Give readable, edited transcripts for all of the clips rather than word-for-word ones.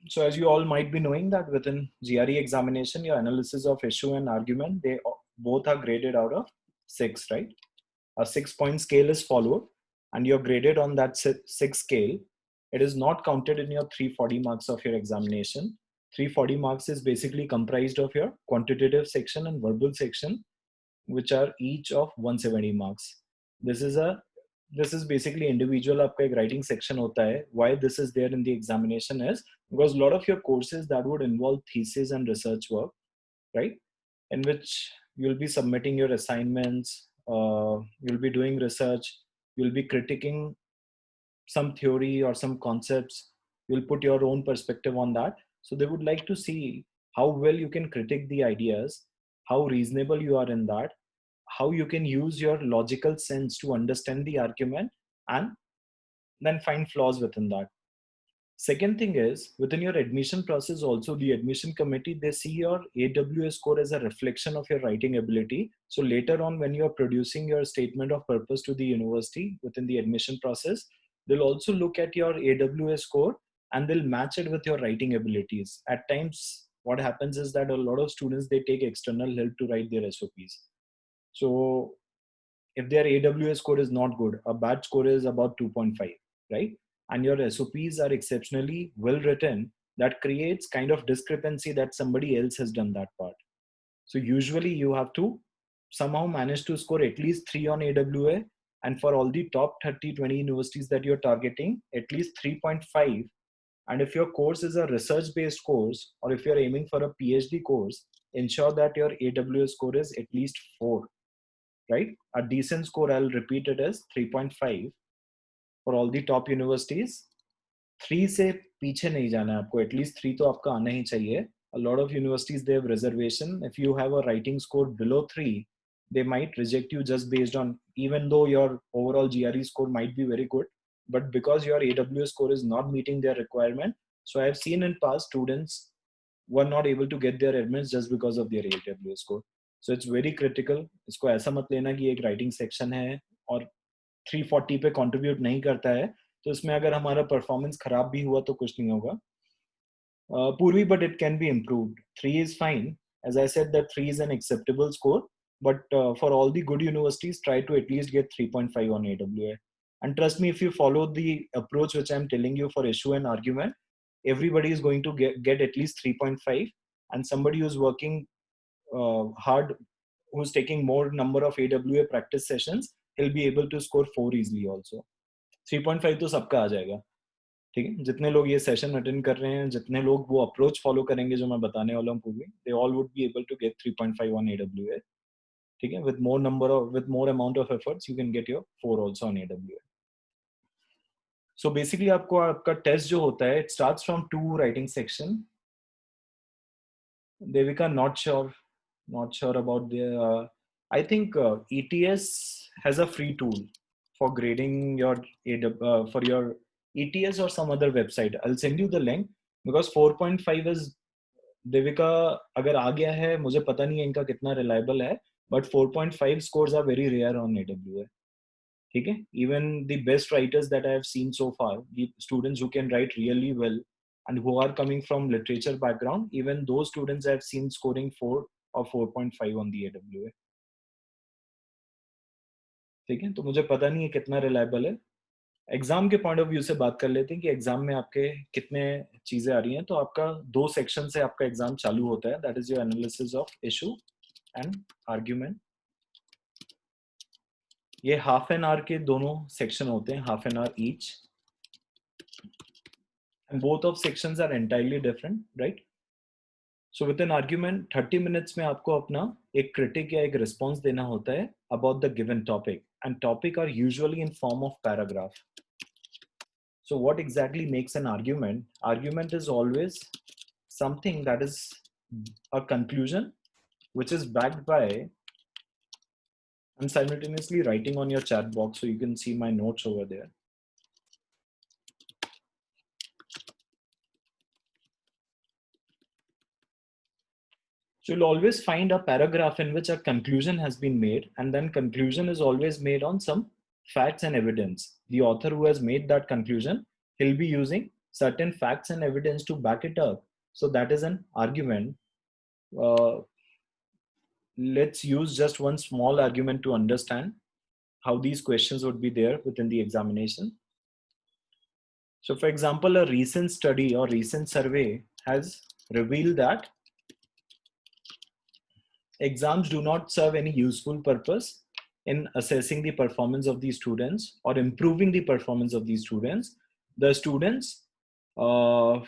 So as you all might be knowing that within GRE examination, your analysis of issue and argument, they both are graded out of 6, right? A 6-point scale is followed and you're graded on that 6 scale. It is not counted in your 340 marks of your examination. 340 marks is basically comprised of your quantitative section and verbal section, which are each of 170 marks. This is basically individual आपका एक writing section होता है. Why this is there in the examination is because a lot of your courses that would involve thesis and research work, right? In which you'll be submitting your assignments, you'll be doing research, you'll be critiquing some theory or some concepts, you'll put your own perspective on that. So they would like to see how well you can critique the ideas, how reasonable you are in that, how you can use your logical sense to understand the argument and then find flaws within that. Second thing is within your admission process also, the admission committee, they see your AWS score as a reflection of your writing ability. So later on when you're producing your statement of purpose to the university within the admission process, they'll also look at your AWS score and they'll match it with your writing abilities. At times what happens is that a lot of students, they take external help to write their SOPs. So if their AWS score is not good, a bad score is about 2.5, right? And your SOPs are exceptionally well written, that creates kind of discrepancy that somebody else has done that part. So usually you have to somehow manage to score at least 3 on AWA, and for all the top 30-20 universities that you're targeting, at least 3.5. And if your course is a research based course, or if you're aiming for a PhD course, ensure that your AWS score is at least 4, right? A decent score, I'll repeat it, is 3.5 for all the top universities. 3 से पीछे नहीं जाना है आपको, at least 3 तो आपका आना ही चाहिए. A lot of universities, they have reservation. If you have a writing score below 3, they might reject you just based on, even though your overall GRE score might be very good, but because your AWS score is not meeting their requirement. So I have seen in past students were not able to get their admits just because of their AWS score. So it's very critical. इसको ऐसा मत लेना कि एक writing section है और 340 पे contribute नहीं करता है, तो इसमें अगर हमारा performance खराब भी हुआ तो कुछ नहीं होगा. Purvi, but it can be improved. 3 is fine. As I said, that 3 is an acceptable score, but for all the good universities, try to at least get 3.5 on AWA. And trust me, if you follow the approach which I'm telling you for issue and argument, everybody is going to get at least 3.5, and somebody who's working hard, who's taking more number of AWA practice sessions, he'll be able to score 4 easily also. 3.5 तो सबका आ जाएगा. ठीक है, जितने लोग ये session attend कर रहे हैं, जितने लोग वो अप्रोच फॉलो करेंगे जो मैं बताने वाला हूँ Purvi, they all would be able to get 3.5 on AWA. ठीक है, with more amount of efforts you can get your 4 also on AWA. So basically आपको आपका टेस्ट जो होता है, it starts from 2 writing section. Devika, not sure about the I think ETS has a free tool for grading your for your ETS or some other website. I'll send you the link because 4.5 is, Devika, अगर आ गया है, मुझे पता नहीं है इनका कितना reliable है, but 4.5 scores are very rare on AWA. ठीक है, even the best writers that I have seen so far, the students who can write really well and who are coming from literature background, even those students I have seen scoring 4 or 4.5 on the AWA. ठीक है, तो मुझे पता नहीं है कितना reliable है. Exam के पॉइंट ऑफ व्यू से बात कर लेते हैं कि एग्जाम में आपके कितने चीजें आ रही हैं. तो आपका 2 सेक्शन से आपका एग्जाम चालू होता है, that is your analysis of issue and argument. ये हाफ एन आवर के दोनों सेक्शन होते हैं, half an hour each, and both of sections are entirely different, right? So with an argument 30 minutes में आपको अपना एक critic या एक response देना होता है about the given topic, and topic are usually in form of paragraph. So what exactly makes an argument? Argument is always something that is a conclusion which is backed by, I'm simultaneously writing on your chat box so you can see my notes over there. So you'll always find a paragraph in which a conclusion has been made, and then conclusion is always made on some facts and evidence. The author who has made that conclusion, he'll be using certain facts and evidence to back it up. So that is an argument. Let's use just one small argument to understand how these questions would be there within the examination. So for example, a recent study or recent survey has revealed that exams do not serve any useful purpose in assessing the performance of these students or improving the performance of these students. The students who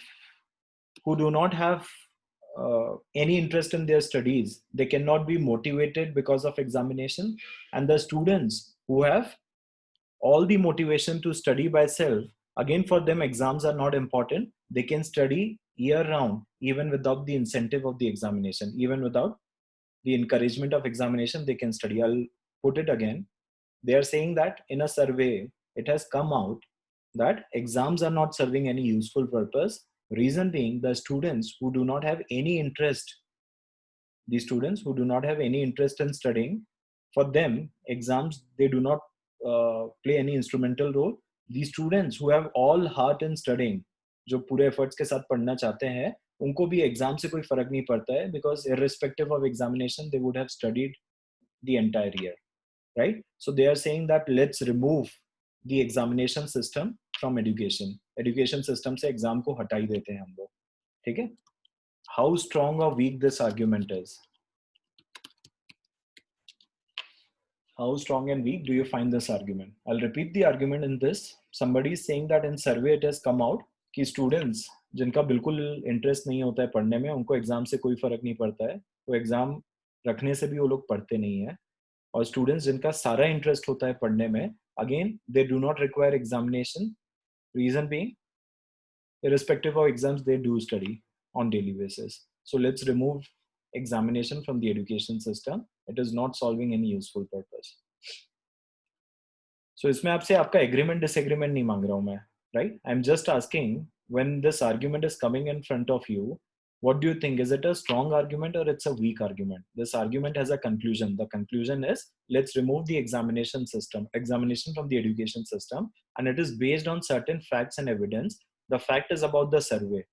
do not have any interest in their studies, they cannot be motivated because of examination. And the students who have all the motivation to study by self, again for them exams are not important. They can study year round even without the incentive of the examination, even without the encouragement of examination, they can study. I'll put it again. They are saying that in a survey, it has come out that exams are not serving any useful purpose. Reason being, the students who do not have any interest, in studying, for them, exams, they do not play any instrumental role. The students who have all heart in studying, जो पूरे efforts के साथ पढ़ना चाहते हैं, उनको भी exam से कोई फर्क नहीं पड़ता है, because irrespective of examination, they would have studied the entire year, right? So they are saying that let's remove the examination system from education. Education system से exam को हटा ही देते हैं हम लोग, ठीक है? How strong or weak this argument is? How strong and weak do you find this argument? I'll repeat the argument in this. Somebody is saying that in survey it has come out कि students जिनका बिल्कुल interest नहीं होता है पढ़ने में, उनको exam से कोई फर्क नहीं पड़ता है, वो एग्जाम रखने से भी वो लोग पढ़ते नहीं है. और स्टूडेंट्स जिनका सारा इंटरेस्ट होता है पढ़ने में, again they do not require examination. Reason being, irrespective of exams, they do study on daily basis. So let's remove examination from the education system. It is not solving any useful purpose. So इसमें आपसे आपका agreement disagreement नहीं मांग रहा हूँ मैं, right? I'm just asking, when this argument is coming in front of you, what do you think? Is it a strong argument or it's a weak argument? This argument has a conclusion. The conclusion is, let's remove the examination from the education system, and it is based on certain facts and evidence. The fact is about the survey,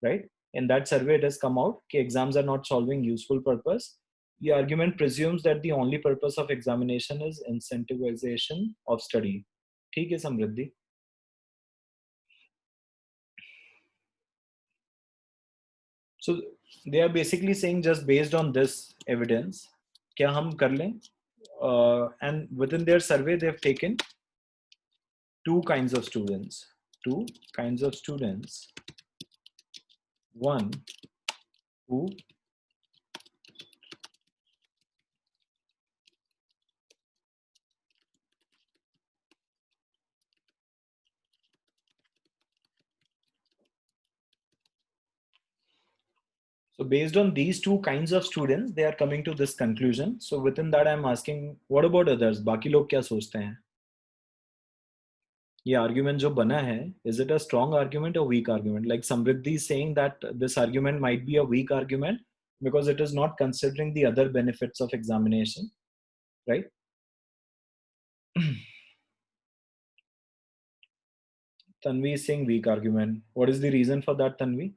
right? In that survey, it has come out that exams are not solving useful purpose. The argument presumes that the only purpose of examination is incentivization of study. ठीक है समृद्धि? So they are basically saying, just based on this evidence, क्या हम कर लें? And within their survey, they've taken two kinds of students. One who So based on these two kinds of students, they are coming to this conclusion. So within that, I'm asking, what about others? बाकी लोग क्या सोचते हैं? ये argument जो बना है, is it a strong argument or weak argument? Like Samriddhi is saying that this argument might be a weak argument because it is not considering the other benefits of examination, right? Tanvi is saying weak argument. What is the reason for that, Tanvi?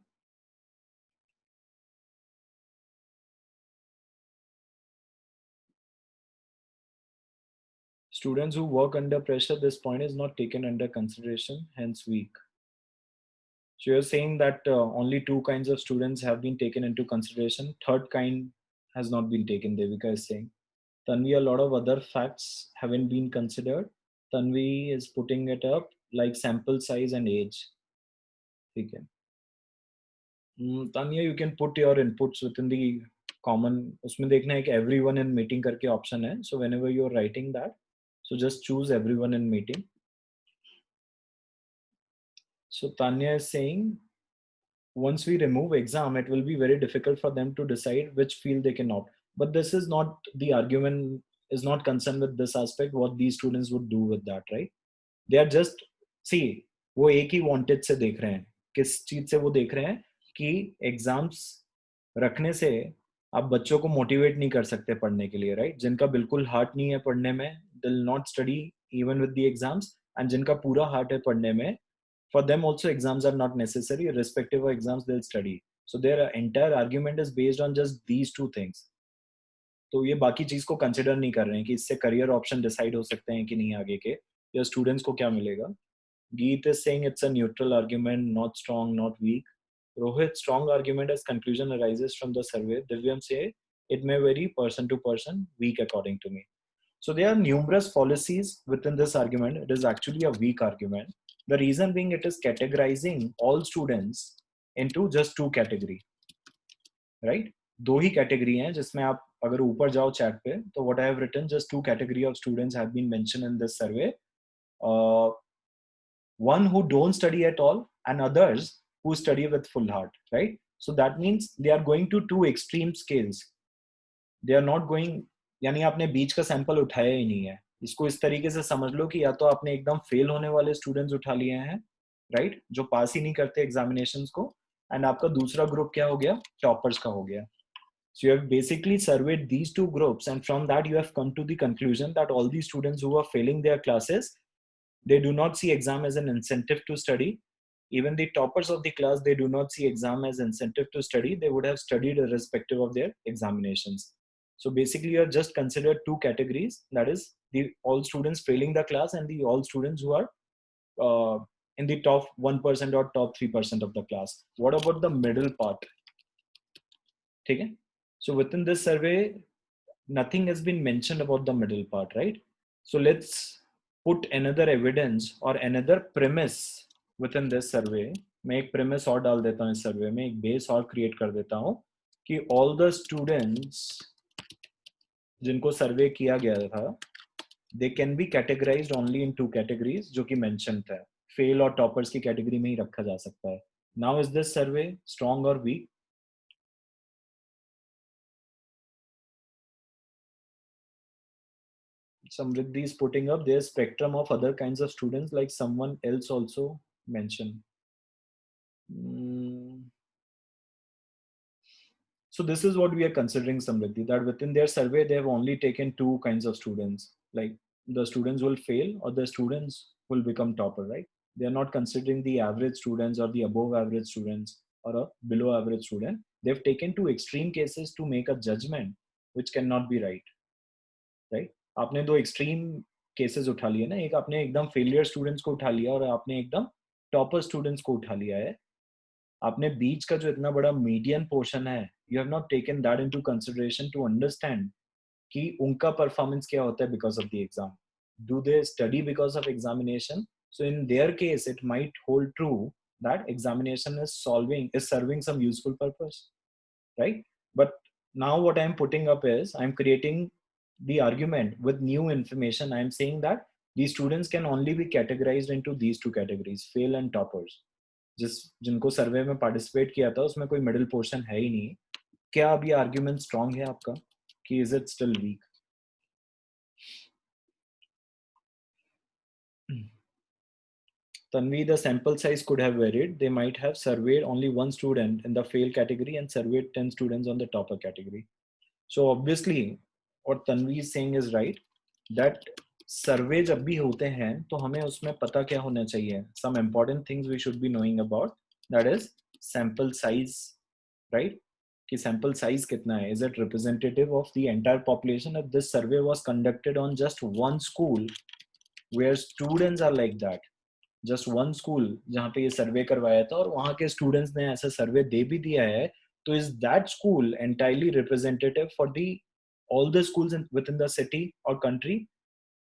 Students who work under pressure, this point is not taken under consideration, hence weak. So you're saying that only two kinds of students have been taken into consideration. Third kind has not been taken, Devika is saying. Tanvi, a lot of other facts haven't been considered. Tanvi is putting it up like sample size and age. Okay. Tanya, you can put your inputs within the common. उसमें देखना है कि everyone in meeting करके option है. So whenever you're writing that, so just choose everyone in meeting. So Tanya is saying, once we remove exam, it will be very difficult for them to decide which field they can opt. But this is not, the argument is not concerned with this aspect, what these students would do with that, right? They are just, see, वो एक ही wanted से देख रहे हैं. किस चीज से वो देख रहे हैं कि एग्जाम्स रखने से आप बच्चों को मोटिवेट नहीं कर सकते पढ़ने के लिए, राइट? जिनका बिल्कुल हार्ट नहीं है पढ़ने में, they will not study even with the exams, and जिनका पूरा हार्ट है पढ़ने में, For them also exams are not necessary. Irrespective of exams, they'll study. So their entire argument is based on just these two things. तो ये बाकी चीज को कंसिडर नहीं कर रहे हैं कि इससे करियर ऑप्शन डिसाइड हो सकते हैं कि नहीं आगे के, या स्टूडेंट्स को क्या मिलेगा. Geet is saying it's a neutral argument, not strong, not weak. Rohit, strong argument as conclusion arises from the survey. Divyam say it may vary person to person, weak according to me. So there are numerous fallacies within this argument. It is actually a weak argument. The reason being it is categorizing all students into just two category, right? दो ही category हैं जिसमें आप अगर ऊपर जाओ chat पे तो what I have written, just two category of students have been mentioned in this survey. One who don't study at all and others who study with full heart, right? So that means they are going to two extreme scales. They are not going, यानी आपने बीच का sample उठाया ही नहीं है. इसको इस तरीके से समझ लो कि या तो आपने एकदम फेल होने वाले स्टूडेंट्स उठा लिए हैं, राइट, जो पास ही नहीं करते एग्जामिनेशंस को, एंड आपका दूसरा ग्रुप क्या हो गया, टॉपर्स का हो गया. So you have basically surveyed these two groups, and from that you have come to the conclusion that all these students who are failing their classes, they do not see exam as an incentive to study. Even the toppers of the class, they do not see exam as incentive to study. They would have studied irrespective of their examinations. So basically you are just considered two categories, that is the all students failing the class and the all students who are in the top 1% or top 3% of the class. What about the middle part? Okay. So within this survey, nothing has been mentioned about the middle part, right? So let's put another evidence or another premise within this survey. मैं एक premise और डाल देता हूँ इस survey में, एक base और create कर देता हूँ कि all the students जिनको survey किया गया था, they can be categorized only in two categories जो कि mentioned था. Fail और toppers की category में ही रखा जा सकता है. Now is this survey strong or weak? Samriddhi is putting up their spectrum of other kinds of students, like someone else also mentioned. So this is what we are considering, Samriddhi, that within their survey, they have only taken two kinds of students, like the students will fail or the students will become topper, right? They are not considering the average students or the above average students or a below average student. They've taken two extreme cases to make a judgment, which cannot be right, right? आपने दो extreme cases उठा लिए ना, एक आपने एकदम failure students को उठा लिया और आपने एकदम टॉपर स्टूडेंट्स को उठा लिया है. आपने बीच का जो इतना बड़ा मीडियन पोर्शन है, you have not taken that into consideration to understand कि उनका परफॉर्मेंस क्या होता है because of the exam. Do they study because of examination? So in their case it might hold true that examination is serving some useful purpose, right? But now what I'm putting up is I'm creating the argument with new information. I'm saying that these students can only be categorized into these two categories, fail and toppers. जिनको सर्वे में participate किया था उसमें कोई middle portion है ही नहीं. क्या अब ये आर्ग्यूमेंट स्ट्रॉन्ग है आपका कि is it still weak? Tanvi, the sample size could have varied. They might have surveyed only one student in the fail category and surveyed 10 students on the topper category. So obviously what Tanvi is saying is right, that सर्वे जब भी होते हैं तो हमें उसमें पता क्या होना चाहिए, some important things we should be knowing about, that is sample size, right? कि sample size कितना है, is it representative of the entire population? If this survey was conducted on just one school where students are like that, just one school जहाँ पे ये सर्वे करवाया था और वहाँ के स्टूडेंट्स ने ऐसा सर्वे दे भी दिया है, तो is that school entirely representative for the all the schools within the city or country?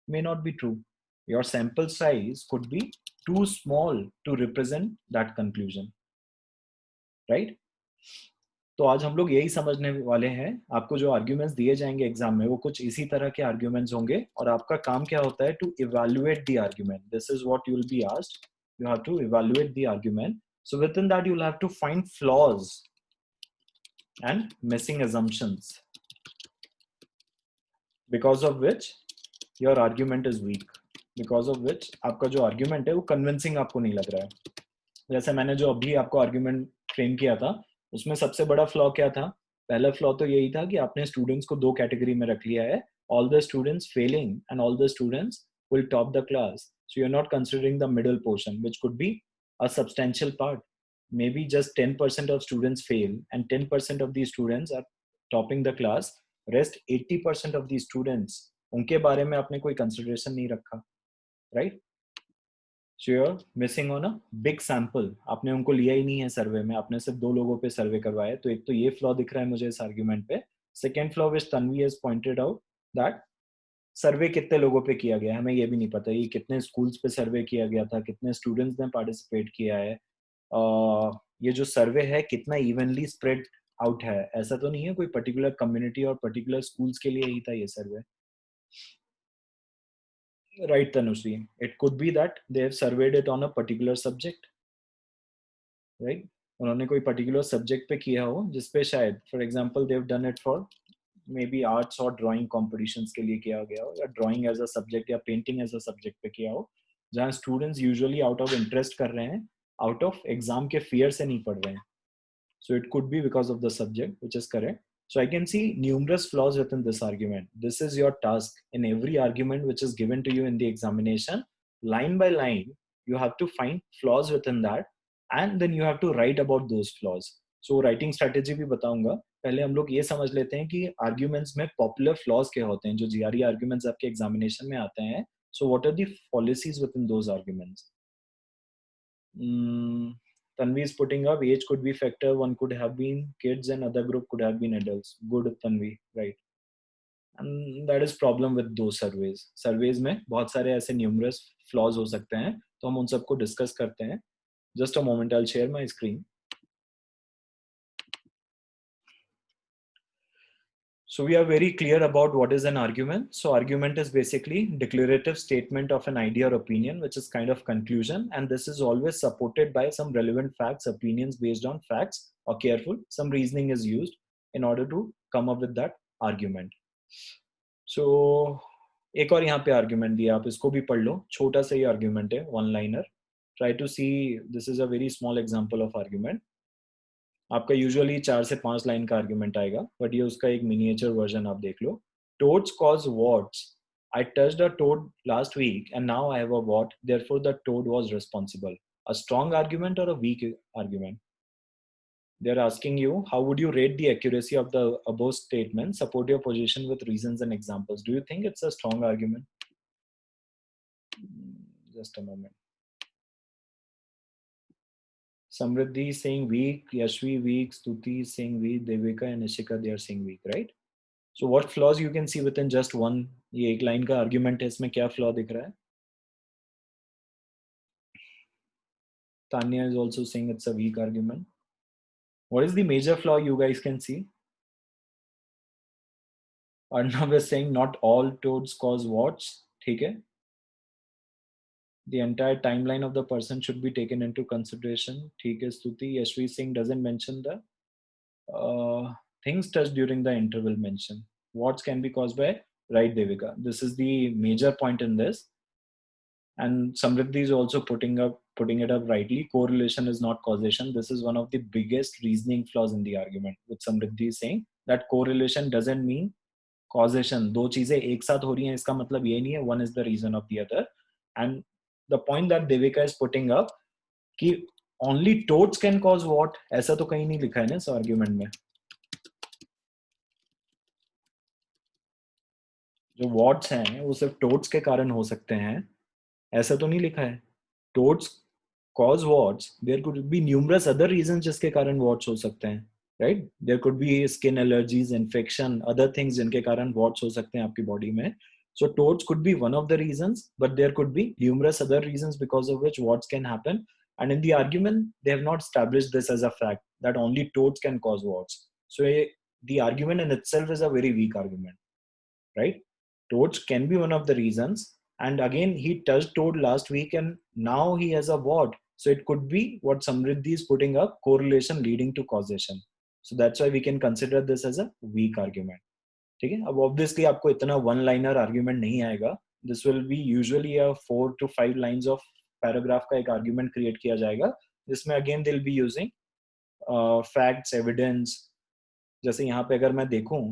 May not be true. Your sample size could be too small to represent that conclusion, right? तो आज हम लोग यही समझने वाले हैं. आपको जो आर्ग्यूमेंट्स दिए जाएंगे एग्जाम में वो कुछ इसी तरह के आर्ग्यूमेंट्स होंगे और आपका काम क्या होता है, to evaluate the argument. This is what you will be asked. You have to evaluate the argument. So within that, you'll have to find flaws and missing assumptions because of which your argument is weak, because of which आपका जो argument है वो convincing आपको नहीं लग रहा है. जैसे मैंने जो अभी आपको argument frame किया था उसमें सबसे बड़ा फ्लॉ क्या था? पहला फ्लॉ तो यही था कि आपने स्टूडेंट्स को दो कैटेगरी में रख लिया है, all the students failing and all the students will top the class. So you're not considering the middle portion, which could be a substantial part. Maybe just 10% of students fail and 10% of these students are topping the class. Rest 80% of these students, उनके बारे में आपने कोई consideration नहीं रखा, right? So you're missing on a big sample. आपने उनको लिया ही नहीं है सर्वे में, आपने सिर्फ 2 लोगों पे सर्वे करवाया. तो एक तो ये फ्लॉ दिख रहा है मुझे इस आर्ग्यूमेंट पे. Second flaw which Tanvi has pointed out that survey कितने लोगों पे किया गया है हमें ये भी नहीं पता. ये कितने स्कूल्स पे सर्वे किया गया था, कितने स्टूडेंट्स ने पार्टिसिपेट किया है, ये जो सर्वे है कितना इवनली स्प्रेड आउट है. ऐसा तो नहीं है कोई पर्टिकुलर कम्युनिटी और पर्टिकुलर स्कूल्स के लिए ही था ये सर्वे. Right, Tanushree. It could be that they have surveyed it on a particular subject, right? उन्होंने कोई particular subject पे किया हो जिसपे शायद, for example, they've done it for maybe arts और drawing competitions के लिए किया गया हो, या drawing as a subject या painting as a subject पे किया हो, जहाँ students usually out of interest कर रहे हैं, out of exam के fear से नहीं पढ़ रहे हैं. So it could be because of the subject, which is correct. So I can see numerous flaws within this argument. This is your task. In every argument which is given to you in the examination, line by line, you have to find flaws within that, and then you have to write about those flaws. So writing strategy भी बताऊंगा. पहले हम लोग ये समझ लेते हैं कि arguments में popular flaws क्या होते हैं, जो GRE arguments आपके examination में आते हैं. So what are the policies within those arguments? Tanvi is putting up age could be factor. One could have been kids and other group could have been adults. Good, Tanvi, right? And that is problem with those surveys. Surveys में बहुत सारे ऐसे numerous flaws हो सकते हैं, तो हम उन सबको discuss करते हैं. Just a moment, I'll share my screen. So we are very clear about what is an argument. So argument is basically declarative statement of an idea or opinion, which is kind of conclusion. And this is always supported by some relevant facts, opinions based on facts, or careful. Some reasoning is used in order to come up with that argument. So एक और यहाँ पे argument दिया, आप इसको भी पढ़ लो. छोटा सा ही argument है, one liner. Try to see, this is a very small example of argument. आपका यूजुअली 4 से 5 लाइन का आर्ग्यूमेंट आएगा, बट ये उसका एक मिनिएचर वर्जन आप देख लो. Toads cause warts. I touched a toad last week and now I have a what, therefore the toad was responsible. A strong argument or a weak argument? They're asking you, how would you rate the accuracy of the above statement? Support your position with reasons and examples. Do you think it's a strong argument? Just a moment. Samriddhi is saying weak, Yashvi weak, Stuti is saying weak, Devika and Ishika, they are saying weak, right? So what flaws you can see within just one, ये एक line का argument है, इसमें क्या flaw दिख रहा है? Tanya is also saying it's a weak argument. What is the major flaw you guys can see? Arnav is saying not all toads cause warts. ठीक है? The entire timeline of the person should be taken into consideration. ठीक है, Stuti. Yashvi Singh doesn't mention the things touched during the interval mention. Warts can be caused by, right, Devika? This is the major point in this. And Samriddhi is also putting it up rightly. Correlation is not causation. This is one of the biggest reasoning flaws in the argument, with Samriddhi saying that correlation doesn't mean causation. दो चीजें एक साथ हो रही हैं, इसका मतलब ये नहीं है one is the reason of the other. And the point that Devika is putting up कि only toads can cause what, ऐसा तो कहीं नहीं लिखा है ना इस argument में. जो वॉट्स हैं वो सिर्फ टोड्स के कारण हो सकते हैं, ऐसा तो नहीं लिखा है. Toads cause warts, there could be numerous other reasons जिसके कारण warts हो सकते हैं, right? There could be skin allergies, infection, other things जिनके कारण warts हो सकते हैं आपकी body में. So toads could be one of the reasons, but there could be numerous other reasons because of which warts can happen. And in the argument, they have not established this as a fact that only toads can cause warts. So the argument in itself is a very weak argument, right? Toads can be one of the reasons. And again, he touched toad last week and now he has a wart. So it could be what Samriddhi is putting up, correlation leading to causation. So that's why we can consider this as a weak argument. ठीक है? अब obviously आपको इतना one liner argument नहीं आएगा. This will be usually a 4 to 5 lines of paragraph का एक argument create किया जाएगा, जिसमें again they'll be using facts, evidence. जैसे यहाँ पे अगर मैं देखूं,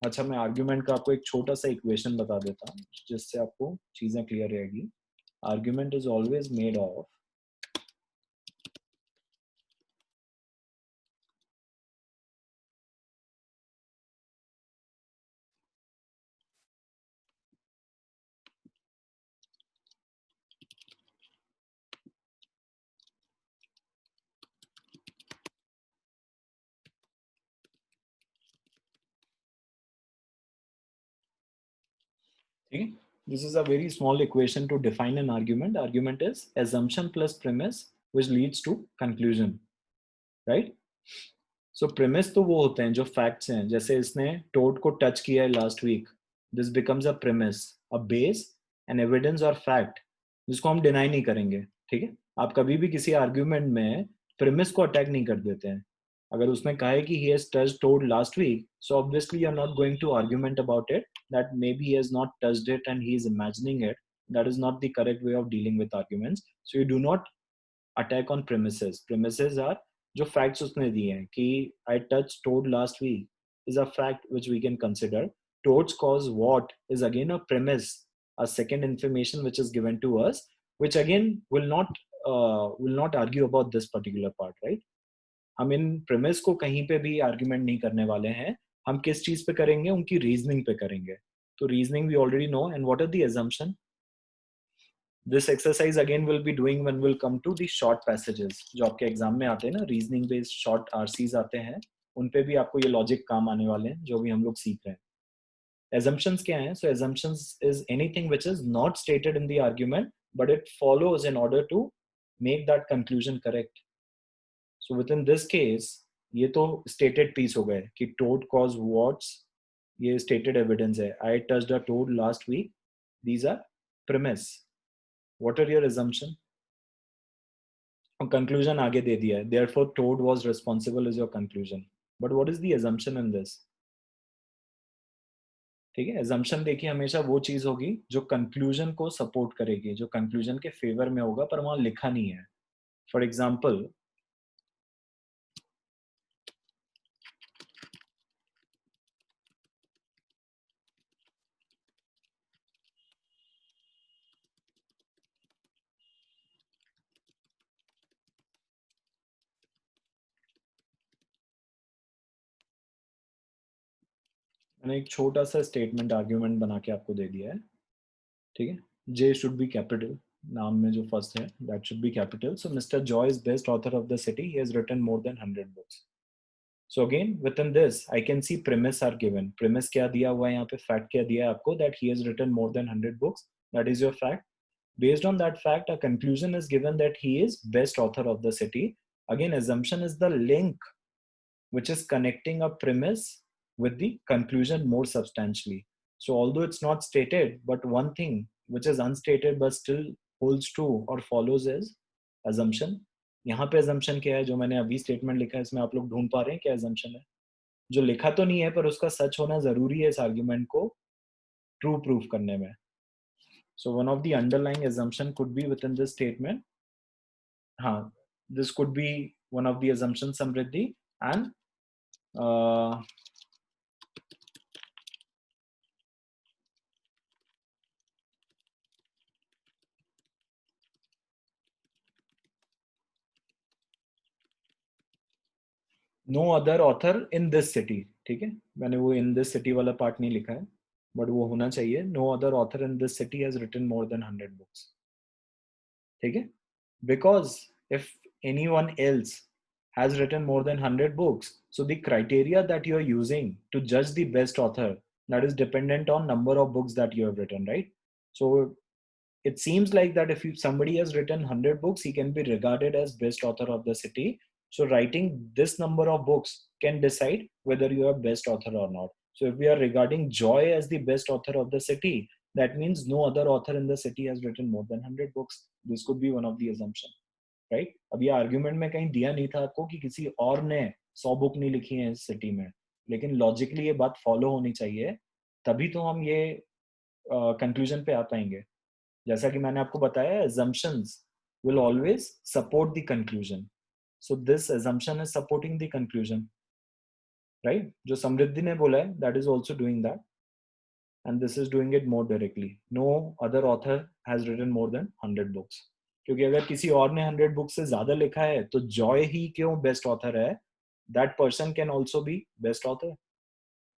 अच्छा मैं आर्ग्यूमेंट का आपको एक छोटा सा इक्वेशन बता देता हूँ जिससे आपको चीजें क्लियर रहेगी. Argument is always made of ठीक है, this is a very small equation to define an argument. Argument is assumption plus premise which leads to conclusion, right? So premise तो वो होते हैं जो facts हैं, जैसे इसने टोड को टच किया है last week, this becomes a premise, a base, an evidence or fact जिसको हम डिनाई नहीं करेंगे. ठीक है, आप कभी भी किसी आर्ग्यूमेंट में प्रेमिस को अटैक नहीं कर देते हैं. अगर उसने कहा है कि he has touched toad last week, so obviously you're not going to argument about it that maybe he has not touched it and he is imagining it. That is not the correct way of dealing with arguments. So you do not attack on premises. Premises are जो facts उसने दिए हैं कि I touched toad last week is a fact which we can consider. Toads cause what is again a premise, a second information which is given to us, which again will not argue about this particular part, right? हम इन premise को कहीं पे भी argument नहीं करने वाले हैं. हम किस चीज पे करेंगे? उनकी reasoning पे करेंगे. तो reasoning we already know, and what are the assumption? This exercise again will be doing when we'll come to the short passages जो आपके एग्जाम में आते हैं ना, रीजनिंग बेस्ड शॉर्ट आरसीज आते हैं, उन पे भी आपको ये लॉजिक काम आने वाले हैं जो भी हम लोग सीख रहे हैं. assumptions क्या हैं? So assumptions is anything which is not stated in the argument but it follows in order to make that conclusion correct. So within this case ये तो stated piece हो गए कि toad cause what's, ये stated evidence है. I touched a toad last week. These are premise. What are your assumption? Conclusion आगे दे दिया है. Therefore, Toad was responsible is your conclusion. But what is the assumption in this? ठीक है, assumption देखिए हमेशा वो चीज होगी जो conclusion को support करेगी, जो conclusion के favor में होगा, पर वहां लिखा नहीं है. For example, मैंने एक छोटा सा स्टेटमेंट आर्ग्यूमेंट बना के आपको दे दिया है. ठीक है, J should be capital. नाम में जो फर्स्ट है that should be capital. So Mr. Joy is best author of the city. He has written more than 100 books. So again within this I can see premise are given. Premise क्या दिया हुआ है यहाँ पे, fact क्या दिया है आपको that he has written more than 100 books. That is your fact. Based on that fact, a conclusion is given that he is best author of the city. Again, assumption is the link which is connecting a premise with the conclusion more substantially. So although it's not stated, but one thing which is unstated but still holds true or follows is assumption. यहाँ पे assumption क्या है? जो मैंने अभी statement लिखा है इसमें आप लोग ढूंढ पा रहे हैं क्या assumption है? जो लिखा तो नहीं है पर उसका सच होना जरूरी है इस argument को true proof करने में. So one of the underlying assumption could be within this statement. हाँ, this could be one of the assumptions, Samriddhi, and no other author in this city. ठीक है, मैंने वो in this city वाला part नहीं लिखा है, but वो होना चाहिए. No other author in this city has written more than 100 books. ठीक है, because if anyone else has written more than 100 books, so the criteria that you are using to judge the best author, that is dependent on number of books that you have written, right? So it seems like that if somebody has written 100 books, he can be regarded as best author of the city. So writing this number of books can decide whether you are best author or not. So if we are regarding Joy as the best author of the city, that means no other author in the city has written more than 100 books. This could be one of the assumption, right? अब ये argument में कहीं दिया नहीं था आपको कि किसी और ने 100 बुक नहीं लिखी है इस सिटी में, लेकिन लॉजिकली ये बात फॉलो होनी चाहिए, तभी तो हम ये कंक्लूजन पे आ पाएंगे. जैसा कि मैंने आपको बताया, assumptions will always support the conclusion. So this assumption is supporting the conclusion, right? जो समृद्धि ने बोला है, that is also doing that, and this is doing it more directly. No other author has written more than 100 books. क्योंकि अगर किसी और ने 100 books से ज्यादा लिखा है तो जॉय ही क्यों बेस्ट ऑथर है? That person can also be best author.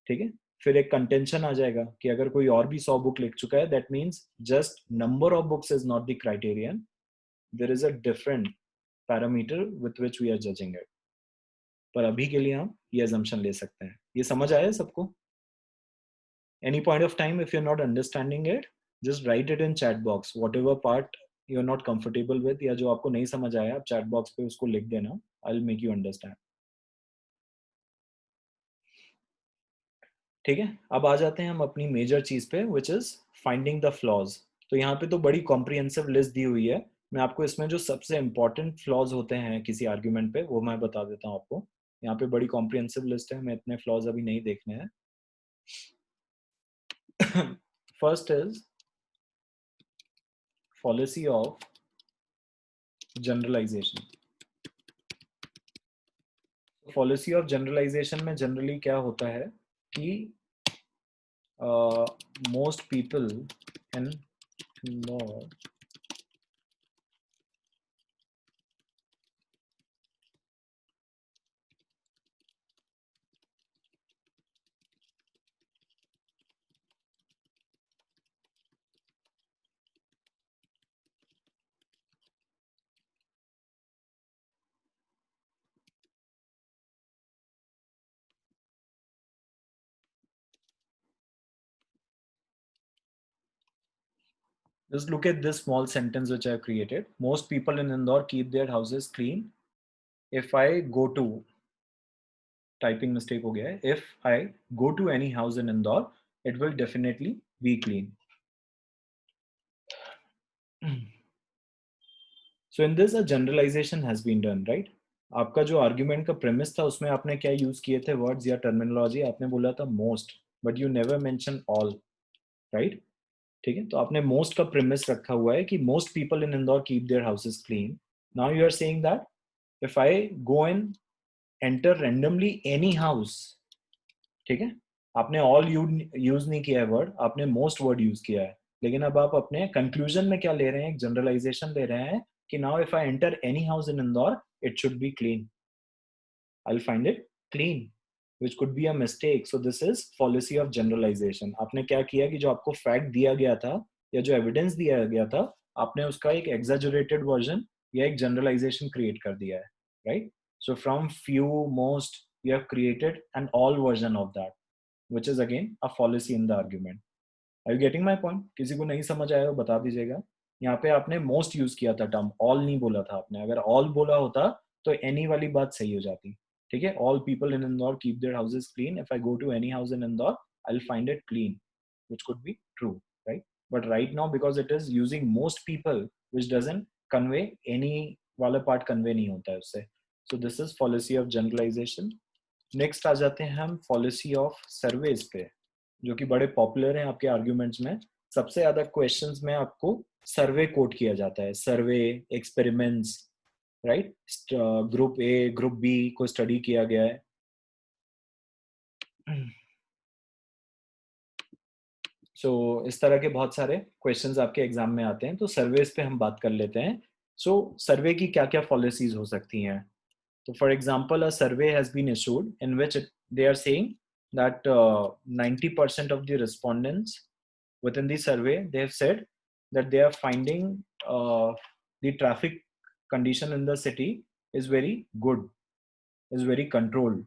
ठीक है, फिर एक कंटेंशन आ जाएगा कि अगर कोई और भी 100 बुक लिख चुका है, that means just number of books is not the criterion, there is a different parameter with which we are judging it. पर अभी के लिए हम ये assumption ले सकते हैं. ये समझ आया सबको? Any point of time, if you're not understanding it, just write it in chat box, whatever part you're not comfortable with, या जो आपको नहीं समझ आया, आप chat box पे उसको लिख देना. I'll make you understand. ठीक है, अब आ जाते हैं हम अपनी मेजर चीज पे, which is finding the flaws. तो यहाँ पे तो बड़ी कॉम्प्रिहेंसिव लिस्ट दी हुई है. मैं आपको इसमें जो सबसे इंपॉर्टेंट फ्लॉज होते हैं किसी आर्ग्यूमेंट पे, वो मैं बता देता हूँ आपको. यहाँ पे बड़ी कॉम्प्रिहेंसिव लिस्ट है, मैं इतने फ्लॉज अभी नहीं देखने हैं. First is fallacy of generalization. Fallacy of generalization में जनरली क्या होता है कि most people in law just look at this small sentence which I have created. Most people in Indore keep their houses clean. If I go to, typing mistake हो गया है. If I go to any house in Indore, it will definitely be clean. So in this a generalization has been done, right? आपका जो argument का premise था उसमें आपने क्या यूज किए थे वर्ड्स या टर्मिनोलॉजी? आपने बोला था most, but you never mention all, right? ठीक है, तो आपने मोस्ट का प्रेमिस रखा हुआ है कि most people in Indore keep their houses clean. Now you are saying that if I go and enter randomly any house, ठीक है, आपने ऑल यूज नहीं किया है वर्ड, आपने मोस्ट वर्ड यूज किया है. लेकिन अब आप अपने कंक्लूजन में क्या ले रहे हैं? एक जनरलाइजेशन ले रहे हैं कि now if I enter any house in Indore it should be clean. I'll find it clean, which could be a mistake. So this is fallacy of generalization. आपने क्या किया कि जो आपको फैक्ट दिया गया था या जो एविडेंस दिया गया था, आपने उसका एक एग्जैजरेटेड वर्जन या एक जनरलाइजेशन क्रिएट कर दिया है, right? So from few, most, you have created an all version of that, which is again a fallacy in the argument. Are you getting my point? किसी को नहीं समझ आया तो बता दीजिएगा. यहाँ पे आपने most यूज किया था टर्म, all नहीं बोला था आपने. अगर all बोला होता तो any वाली बात सही हो जाती. ठीक है, all people in Indore keep their houses clean. If I go to any house in Indore, I'll find it clean, which could be true, right? But right now because it is using most people, which doesn't convey any वाला part convey नहीं होता है उससे. So this is fallacy of generalization. Next आ जाते हैं हम fallacy of surveys पे, जो कि बड़े पॉपुलर हैं आपके आर्ग्यूमेंट्स में. सबसे ज्यादा क्वेश्चंस में आपको सर्वे कोट किया जाता है. Survey, experiments, right? Group A, group B को स्टडी किया गया है. सो इस तरह के बहुत सारे क्वेश्चंस आपके एग्जाम में आते हैं. तो सर्वेस पे हम बात कर लेते हैं. सो सर्वे की क्या क्या पॉलिसीज हो सकती हैं? तो for example a survey has been issued in which they are saying that 90% of the respondents within the survey, they have said that they are finding the traffic condition in the city is very good, is very controlled.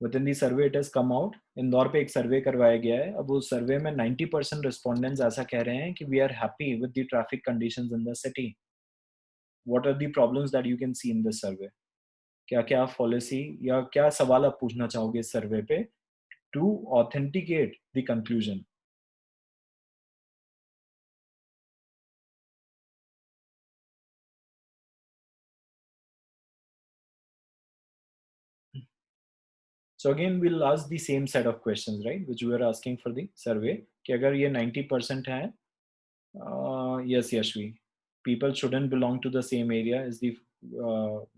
Within the survey it has come out. Indore पे एक सर्वे करवाया गया है. अब उस सर्वे में 90% respondents ऐसा कह रहे हैं कि we are happy with the traffic conditions in the city. What are the problems that you can see in this survey? क्या क्या पॉलिसी या क्या सवाल आप पूछना चाहोगे इस सर्वे पे to authenticate the conclusion? So again we'll ask the same set of questions, right, which we were asking for the survey. कि अगर ये 90% है, yes Yashvi, people shouldn't belong to the same area is the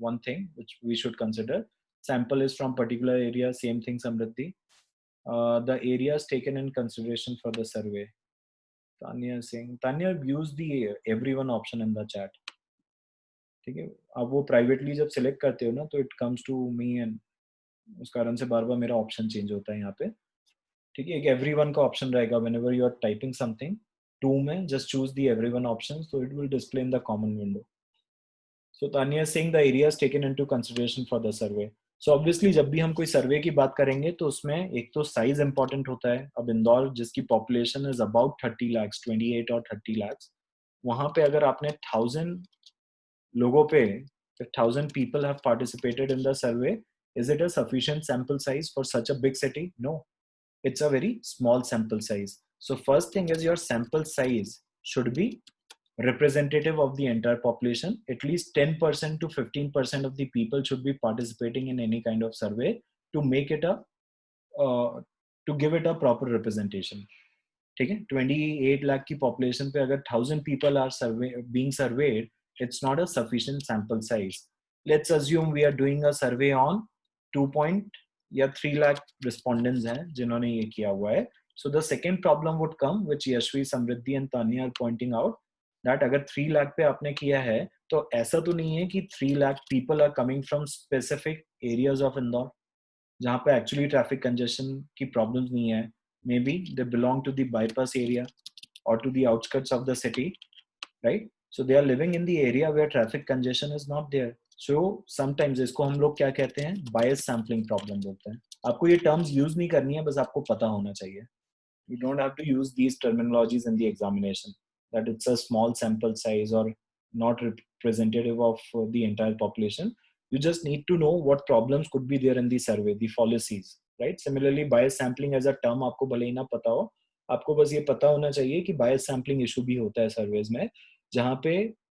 one thing which we should consider. Sample is from particular area, same thing Samriddhi. The areas taken in consideration for the survey. Tanya saying, Tanya use the everyone option in the chat. ठीक है, आप वो privately जब select करते हो ना तो it comes to me and उस कारण से बार बार मेरा ऑप्शन चेंज होता है यहाँ पे. ठीक है, एक एवरीवन का ऑप्शन रहेगा whenever you are typing something. टू में just choose the everyone option, so it will display in the common window. So Tanya is saying the areas taken into consideration for the survey. So obviously जब भी हम कोई सर्वे की बात करेंगे तो उसमें एक तो साइज इंपॉर्टेंट होता है. अब इंदौर जिसकी पॉपुलेशन इज अबाउट 30 lakhs, 28 और 30 lakhs, वहां पे अगर आपने 1000 लोगों पे, 1000 people have participated in the survey, is it a sufficient sample size for such a big city? No, it's a very small sample size. So first thing is your sample size should be representative of the entire population. At least 10% to 15% of the people should be participating in any kind of survey to make it a to give it a proper representation. ठीक है, 28 लाख की population पे अगर 1000 people are being surveyed, it's not a sufficient sample size. Let's assume we are doing a survey on 2 point या 3 lakh respondents हैं जिन्होंने ये किया हुआ है. So the second problem would come, which Yashvi, Samriddhi and Tanya are pointing out, that अगर 3 lakh पे आपने किया है तो ऐसा तो नहीं है कि 3 lakh people are coming from specific areas of Indore जहाँ पे एक्चुअली ट्रैफिक कंजेशन की प्रॉब्लम्स नहीं है. Maybe they belong to the bypass area or to the outskirts of the city, right? So they are living in the area where traffic congestion is not there. So sometimes इसको हम लोग क्या कहते हैं, bias sampling problem बोलते हैं. आपको ये terms use नहीं करनी है, बस आपको पता होना चाहिए. You don't have to use these terminologies in the examination, that it's a small sample size or not representative of the entire population. You just need to know what problems could be there in the survey, the fallacies, right? Similarly, bias sampling as a term आपको भले ही ना पता हो, आपको बस ये पता होना चाहिए कि bias sampling issue भी होता है सर्वेज में, जहाँ पे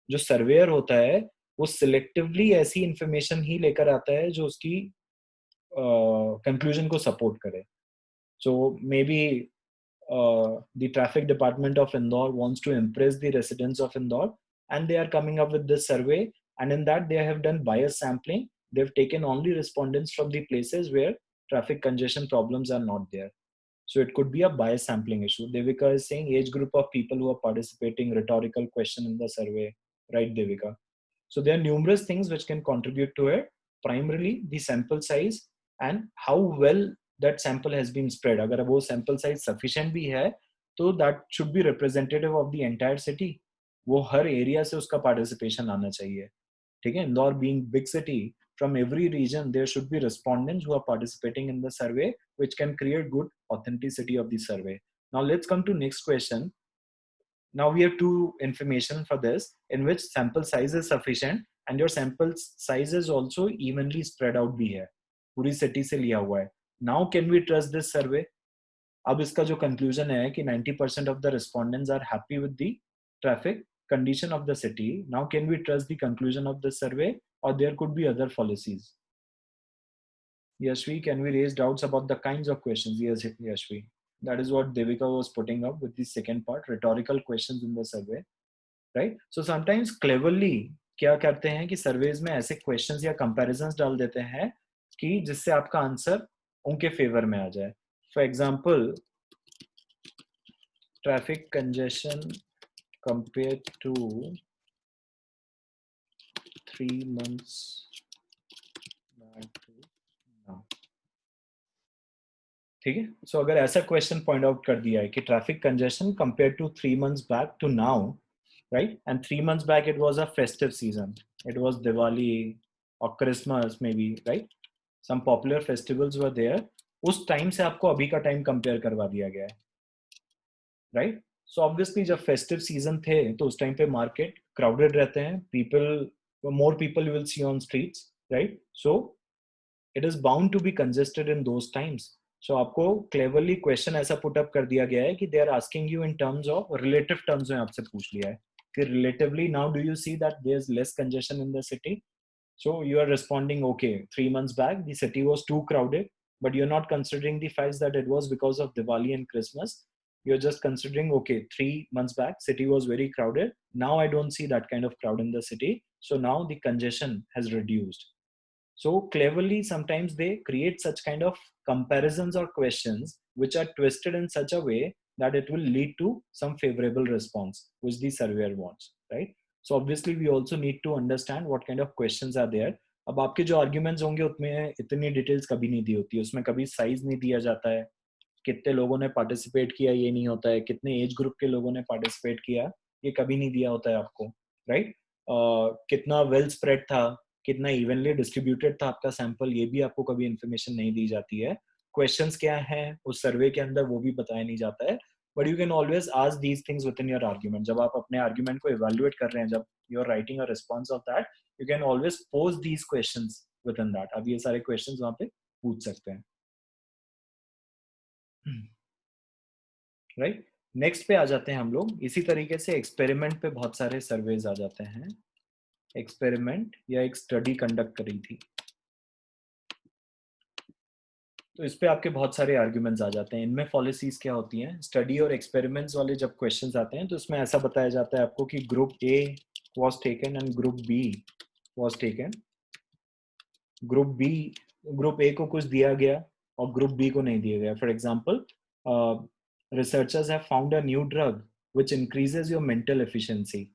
जो सर्वेयर होता है वो सिलेक्टिवली ऐसी इंफॉर्मेशन ही लेकर आता है जो उसकी कंक्लूजन को सपोर्ट करे. So maybe the traffic department of Indore wants to impress the residents of Indore, and they are coming up with this survey, and in that they have done bias sampling. They've taken only respondents from the places where traffic congestion problems are not there. So it could be a bias sampling issue. Devika is saying age group of people who are participating, rhetorical question in the survey, right, Devika? So there are numerous things which can contribute to it. Primarily the sample size and how well that sample has been spread. अगर वो sample size sufficient भी है तो that should be representative of the entire city. वो हर area से उसका participation आना चाहिए. ठीक है, Indore being big city, from every region there should be respondents who are participating in the survey, which can create good authenticity of the survey. Now let's come to next question. Now we have two information for this, in which sample size is sufficient and your sample size is also evenly spread out भी है, पूरी city से लिया हुआ है. Now can we trust this survey? अब इसका जो conclusion है कि 90% of the respondents are happy with the traffic condition of the city. Now can we trust the conclusion of this survey, or there could be other fallacies? Yashvi, can we raise doubts about the kinds of questions? Yes, Yashvi. That is what Devika was putting up with the second part, rhetorical questions in the survey, right? So sometimes cleverly क्या करते हैं कि surveys में ऐसे questions या comparisons डाल देते हैं कि जिससे आपका आंसर उनके फेवर में आ जाए. For example, traffic congestion compared to 3 months back to now. ठीक है, सो अगर ऐसा क्वेश्चन पॉइंट आउट कर दिया है कि traffic congestion compare to 3 months back to now, right, and 3 months back it was a festive season, it was Diwali और Christmas maybe, right, some popular festivals were there. उस time से आपको अभी का टाइम कंपेयर करवा दिया गया है, राइट. सो ऑब्वियसली जब फेस्टिव सीजन थे तो उस टाइम पे मार्केट क्राउडेड रहते हैं, people, more people you will see on streets, right. So it is bound to be congested in those times. सो आपको क्लेवरली क्वेश्चन ऐसा पुट अप कर दिया गया है कि they are asking you in terms of relative terms में आपसे पूछ लिया है कि relatively now do you see that there is less congestion in the city. So you are responding, okay, 3 months back the city was too crowded, but you're not considering the facts that it was because of Diwali and Christmas. You're just considering, okay, 3 months back city was very crowded, now I don't see that kind of crowd in the city, so now the congestion has reduced. So cleverly sometimes they create such kind of comparisons or questions which are twisted in such a way that it will lead to some favorable response which the surveyor wants, right? So obviously we also need to understand what kind of questions are there. अब आपके जो arguments होंगे उसमें इतनी details कभी नहीं दी होती है, उसमें कभी साइज नहीं दिया जाता है, कितने लोगों ने पार्टिसिपेट किया ये नहीं होता है, कितने एज ग्रुप के लोगों ने पार्टिसिपेट किया ये कभी नहीं दिया होता है आपको, राइट. कितना वेल स्प्रेड था, कितना इवनली डिस्ट्रीब्यूटेड था आपका सैंपल, ये भी आपको कभी इन्फॉर्मेशन नहीं दी जाती है। क्वेश्चंस क्या हैं उस सर्वे के अंदर वो भी बताया नहीं जाता है। But you can always ask these things with in your argument. जब आप अपने आर्ग्यूमेंट को इवेल्युएट कर रहे हैं, जब you are writing a response of that, you can always pose these questions within that. आप ये सारे क्वेश्चंस वहां पे पूछ सकते हैं, राइट। नेक्स्ट पे आ जाते हैं हम लोग। इसी तरीके से एक्सपेरिमेंट पे बहुत सारे सर्वेज आ जाते हैं। एक्सपेरिमेंट या एक स्टडी कंडक्ट करी थी, तो इस पे आपके बहुत सारे आर्ग्यूमेंट्स आ जाते हैं। इनमें पॉलिसीज क्या होती हैं, स्टडी और एक्सपेरिमेंट्स वाले जब क्वेश्चंस आते हैं तो इसमें ऐसा बताया जाता है आपको कि group A was taken and group B was taken. Group A को कुछ दिया गया और ग्रुप बी को नहीं दिया गया। For example, researchers have found a new drug which increases your mental efficiency.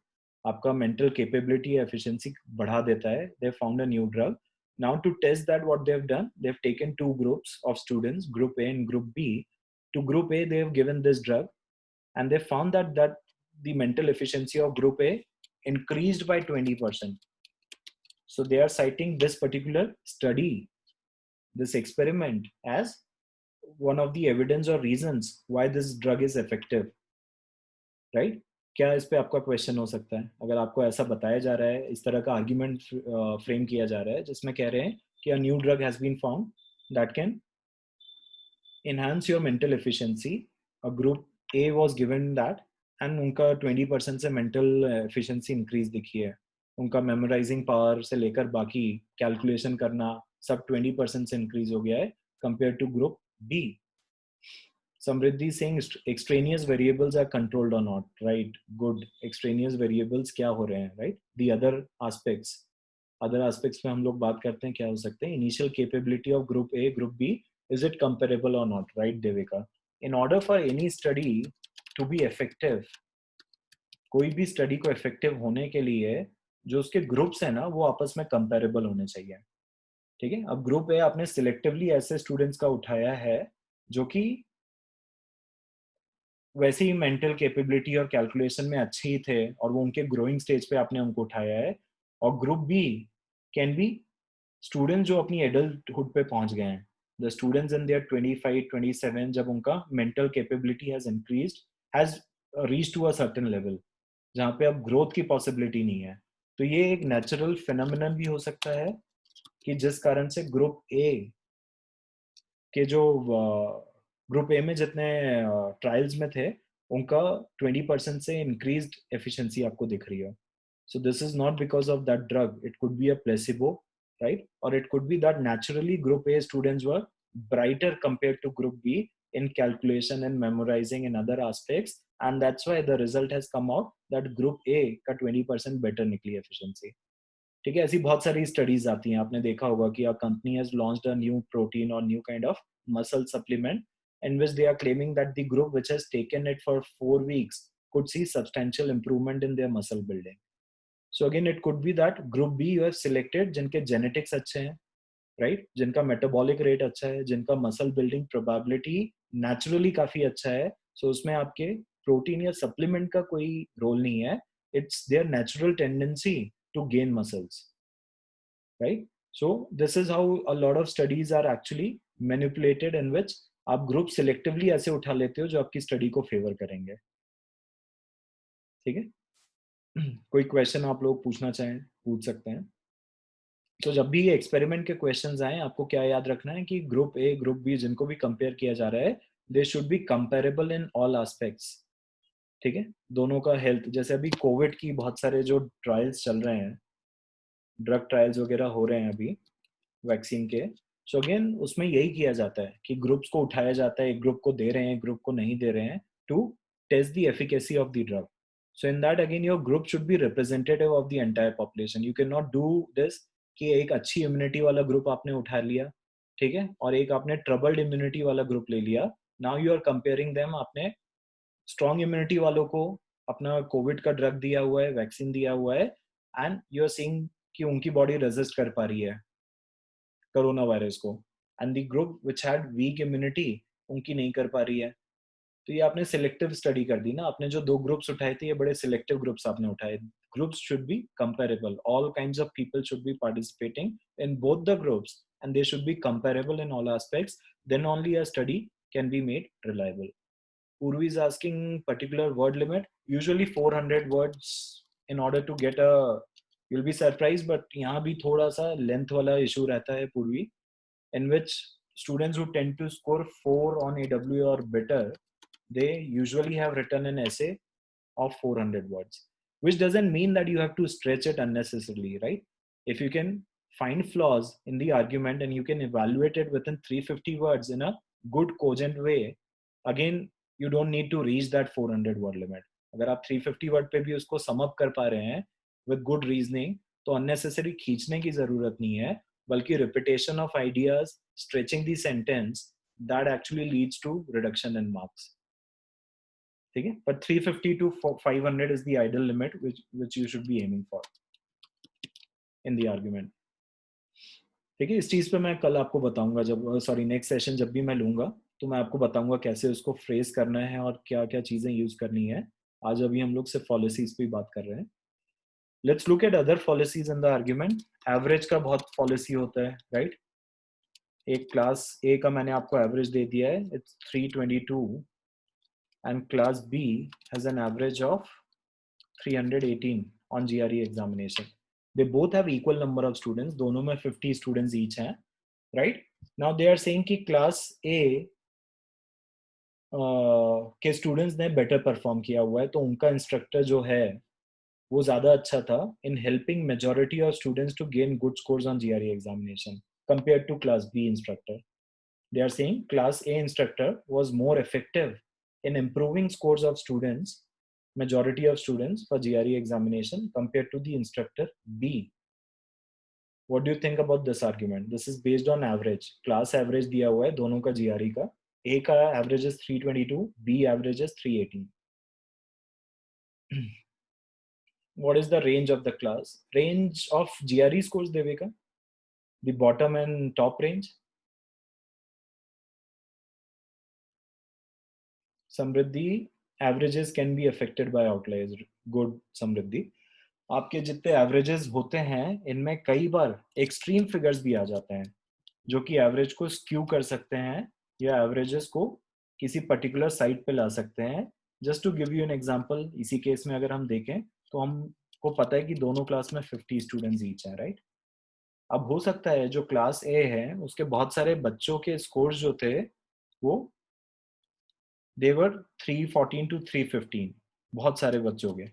आपका मेंटल कैपेबिलिटी या एफिशिएंसी बढ़ा देता है। They found a new drug. Now to test that, what they've done, they've taken two groups of students, group A and group B. To group A, they have given this drug, and they found that the mental efficiency of group A increased by 20%. So they are citing this particular study, this experiment, as one of the evidence or reasons why this drug is effective, right? क्या इस पे आपका question हो सकता है? अगर आपको ऐसा बताया जा रहा है, इस तरह का आर्ग्यूमेंट फ्रेम किया जा रहा है जिसमें कह रहे हैं कि a new drug has been found that can enhance your mental efficiency, a group A was given that, and उनका 20% से mental efficiency increase दिखी है। उनका memorizing power से लेकर बाकी calculation करना सब 20% से increase हो गया है compared to group B. Samriddhi saying extraneous variables are controlled or not, right? Good. Extraneous variables क्या हो रहे हैं, right? The other aspects पे हम लोग बात करते हैं, क्या हो सकते हैं? Initial capability of group A, group B, is it comparable or not, right, Devika? In order for any study to be effective, कोई भी स्टडी को इफेक्टिव होने के लिए जो उसके ग्रुप्स है ना वो आपस में कंपेरेबल होने चाहिए, ठीक है। अब ग्रुप ए आपने सिलेक्टिवली ऐसे स्टूडेंट्स का उठाया है जो कि वैसे ही मेंटल कैपेबिलिटी और कैलकुलेशन में अच्छे ही थे और वो उनके ग्रोइंग स्टेज पे आपने उनको उठाया है। और group B can be students जो अपनी एडल्टहुड पे पहुंच गए हैं, द स्टूडेंट्स इन देयर 25 27, जब उनका mental capability has increased, has reach to a certain level जहाँ पे अब ग्रोथ की पॉसिबिलिटी नहीं है। तो ये एक नेचुरल फिनोमिनन भी हो सकता है कि जिस कारण से ग्रुप ए के जो ग्रुप ए में जितने ट्रायल्स में थे उनका 20% से इंक्रीज्ड एफिशिएंसी आपको दिख रही है। So this is not because of that drug. It could be a placebo, right? Or it could be that naturally group A students were brighter compared to group B in calculation and memorizing and other aspects. And that's why the result has come out that group A का 20% better निकली efficiency. ठीक है, ऐसी बहुत सारी studies आती हैं। आपने देखा होगा कि a company has launched a new protein or new kind of muscle supplement in which they are claiming that the group which has taken it for 4 weeks could see substantial improvement in their muscle building. So again, it could be that group B you have selected जिनके genetics अच्छे हैं, right? जिनका metabolic rate अच्छा है, जिनका muscle building probability naturally काफी अच्छा है। So उसमें आपके protein या supplement का कोई role नहीं है। It's their natural tendency to gain muscles, right? So this is how a lot of studies are actually manipulated in which आप group selectively ऐसे उठा लेते हो जो आपकी study को favor करेंगे, ठीक है? कोई क्वेश्चन आप लोग पूछना चाहें पूछ सकते हैं। तो जब भी ये एक्सपेरिमेंट के क्वेश्चंस आए आपको क्या याद रखना है कि ग्रुप ए ग्रुप बी जिनको भी कंपेयर किया जा रहा है they should be comparable in all aspects, ठीक है। दोनों का हेल्थ, जैसे अभी कोविड की बहुत सारे जो ट्रायल्स चल रहे हैं, ड्रग ट्रायल्स वगैरह हो रहे हैं अभी वैक्सीन के। सो अगेन उसमें यही किया जाता है कि ग्रुप्स को उठाया जाता है, एक ग्रुप को दे रहे हैं एक ग्रुप को नहीं दे रहे हैं to test the efficacy of the drug. So in that again your group should be representative of the entire population. You can not do this कि एक अच्छी इम्यूनिटी वाला ग्रुप आपने उठा लिया, ठीक है, और एक आपने ट्रबल्ड इम्यूनिटी वाला ग्रुप ले लिया। Now you are comparing them. आपने स्ट्रॉन्ग इम्यूनिटी वालों को अपना कोविड का ड्रग दिया हुआ है, वैक्सीन दिया हुआ है, एंड यू आर सीइंग कि उनकी बॉडी रेजिस्ट कर पा रही है कोरोना वायरस को, and the group which had weak immunity उनकी नहीं कर पा रही है। तो ये आपने सिलेक्टिव स्टडी कर दी ना। आपने जो 2 ग्रुप्स उठाए थे ये बड़े सिलेक्टिव ग्रुप्स आपने उठाए। groups should be comparable. All kinds of people should be participating in both the groups, and they should be comparable in all aspects. Then only a study can be made reliable. Urvi is asking particular word limit, usually 400 words in order to get a, you'll be surprised, but यहाँ भी थोड़ा सा length वाला issue रहता है पूर्वी, in which students who tend to score 4 on AW or better, they usually have written an essay of 400 words, which doesn't mean that you have to stretch it unnecessarily, right? If you can find flaws in the argument and you can evaluate it within 350 words in a good cogent way, again, you don't need to reach that 400 word limit. अगर आप 350 word पे भी उसको sum up कर पा रहे हैं with good reasoning, तो unnecessary खींचने की जरूरत नहीं है, बल्कि repetition of ideas, stretching the sentence, that actually leads to reduction in marks. ठीक है, but 350 to 500 is the ideal limit which you should be aiming for in the argument. ठीक है, इस चीज पे मैं कल आपको बताऊंगा, जब सॉरी नेक्स्ट सेशन जब भी मैं लूंगा तो मैं आपको बताऊंगा कैसे उसको फ्रेज करना है और क्या क्या चीजें यूज करनी है. आज अभी हम लोग सिर्फ पॉलिसीज पे बात कर रहे हैं. Let's look at other policies in the argument. Average का बहुत पॉलिसी होता है, राइट? एक क्लास ए का मैंने आपको एवरेज दे दिया है, it's 322, and class B has an average of 318 on GRE examination. They both have equal number of students, दोनों में 50 students each हैं, right? Now they are saying कि class A के students ने better perform किया हुआ है, तो उनका instructor जो है वो ज़्यादा अच्छा था in helping majority of students to gain good scores on GRE examination compared to class B instructor. They are saying class A instructor was more effective in improving scores of students, majority of students for GRE examination compared to the instructor B. What do you think about this argument? This is based on average. Class average दिया हुआ है दोनों का GRE का. A का average is 322, B average is 318. What is the range of the class? Range of GRE scores देवेगा? The bottom and top range? Samriddhi, averages can be affected by outliers. Good समृद्धि. आपके जितने averages होते हैं इनमें कई बार extreme figures भी आ जाते हैं जो कि average को skew कर सकते हैं या averages को किसी particular side पे ला सकते हैं. Just to give you an example, इसी केस में अगर हम देखें तो हमको पता है कि दोनों क्लास में 50 students each हैं, right? अब हो सकता है जो क्लास A है उसके बहुत सारे बच्चों के scores जो थे वो they were 314 to 315. बहुत सारे बच्चों के,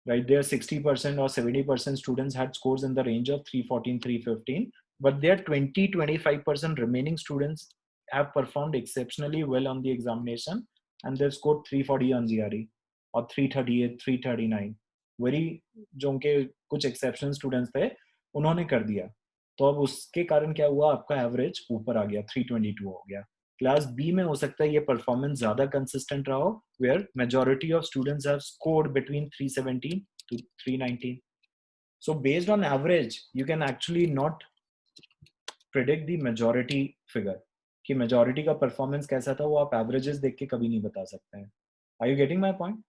right? There 60% or 70% students had scores in the range of 314, 315, but there 20-25% remaining students have performed exceptionally well on the examination and they've scored 340 on GRE or 338, 339. Very जो उनके कुछ exceptional students थे उन्होंने कर दिया, तो अब उसके कारण क्या हुआ, आपका एवरेज ऊपर आ गया, 322 हो गया. क्लास बी में हो सकता है ये परफॉर्मेंस ज्यादा कंसिस्टेंट रहा हो, where majority of students have scored between 317 to 319. So based on average, you can actually not predict the majority figure. कि majority का performance कैसा था वो आप averages देख के कभी नहीं बता सकते हैं. Are you getting my point?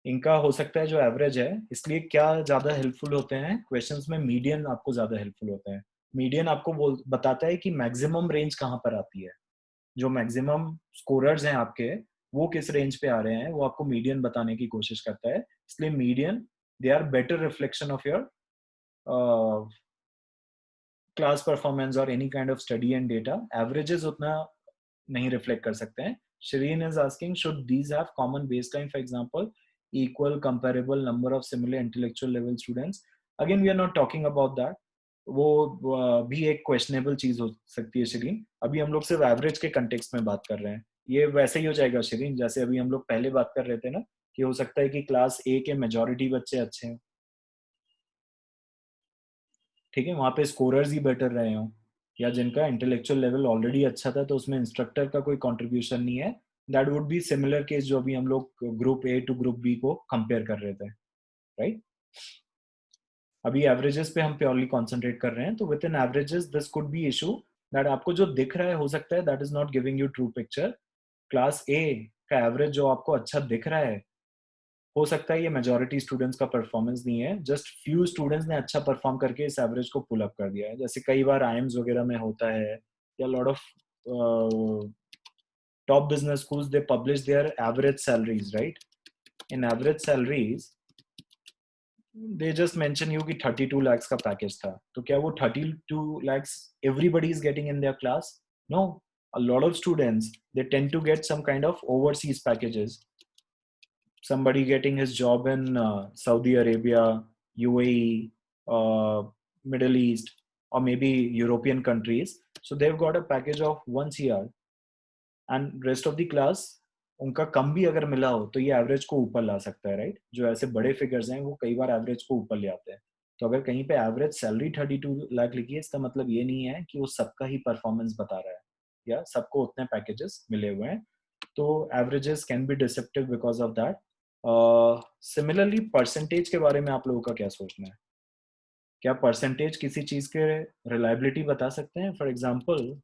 इनका हो सकता है जो एवरेज है, इसलिए क्या ज्यादा हेल्पफुल होते हैं क्वेश्चंस में, मीडियन आपको ज्यादा हेल्पफुल होते हैं. मीडियन आपको बताता है कि मैक्सिमम रेंज कहाँ पर आती है, जो मैक्सिमम स्कोरर्स हैं आपके वो किस रेंज पे आ रहे हैं, वो आपको मीडियन बताने की कोशिश करता है. इसलिए median they are better reflection of your class performance और any kind of study and data. Averages उतना नहीं रिफ्लेक्ट कर सकते हैं. Shireen is asking, should these have common baseline, for example, equal comparable number of similar intellectual level students? Again, we are not talking about that. वो भी एक questionable चीज हो सकती है शिरीन. अभी हम लोग सिर्फ एवरेज के कंटेक्स्ट में बात कर रहे हैं. ये वैसे ही हो जाएगा शिरीन जैसे अभी हम लोग पहले बात कर रहे थे ना, कि हो सकता है कि क्लास ए के मेजॉरिटी बच्चे अच्छे हैं, ठीक है, वहां पे स्कोरर्स ही बेटर रहे हों, या जिनका इंटेलेक्चुअल लेवल ऑलरेडी अच्छा था तो उसमें इंस्ट्रक्टर का कोई कंट्रीब्यूशन नहीं है. That would be similar case जो अभी हम लोग group A to group B को कंपेयर कर रहे थे, राइट? अभी एवरेजेस पे हम प्योरली कॉन्सेंट्रेट कर रहे हैं, तो with in averages this could be issue that आपको जो दिख रहा है हो सकता है that is not giving you true picture. Class ए का एवरेज जो आपको अच्छा दिख रहा है हो सकता है ये मेजॉरिटी स्टूडेंट्स का परफॉर्मेंस नहीं है, जस्ट फ्यू स्टूडेंट्स ने अच्छा परफॉर्म करके इस एवरेज को पुल अप कर दिया है. जैसे कई बार आईएम्स वगैरह में होता है, या lot of top business schools, they publish their average salaries, right? In average salaries they just mention you कि 32 lakhs का पैकेज था. तो क्या वो 32 lakhs everybody is getting in their class? No, a lot of students, they tend to get some kind of overseas packages. Somebody getting his job in Saudi Arabia, UAE, Middle East, or maybe European countries. So they've got a package of 1 CR, and rest of the class उनका कम भी अगर मिला हो तो ये average को ऊपर ला सकता है, राइट? जो ऐसे बड़े फिगर्स हैं वो कई बार एवरेज को ऊपर ले आते हैं. तो अगर कहीं पे एवरेज सैलरी 32 लाख लिखी है, इसका मतलब ये नहीं है कि वो सबका ही परफॉर्मेंस बता रहा है या सबको उतने पैकेजेस मिले हुए हैं. तो averages can be deceptive because of that. Similarly percentage के बारे में आप लोगों का क्या सोचना है? क्या परसेंटेज किसी चीज के रिलायबिलिटी बता सकते हैं? For example,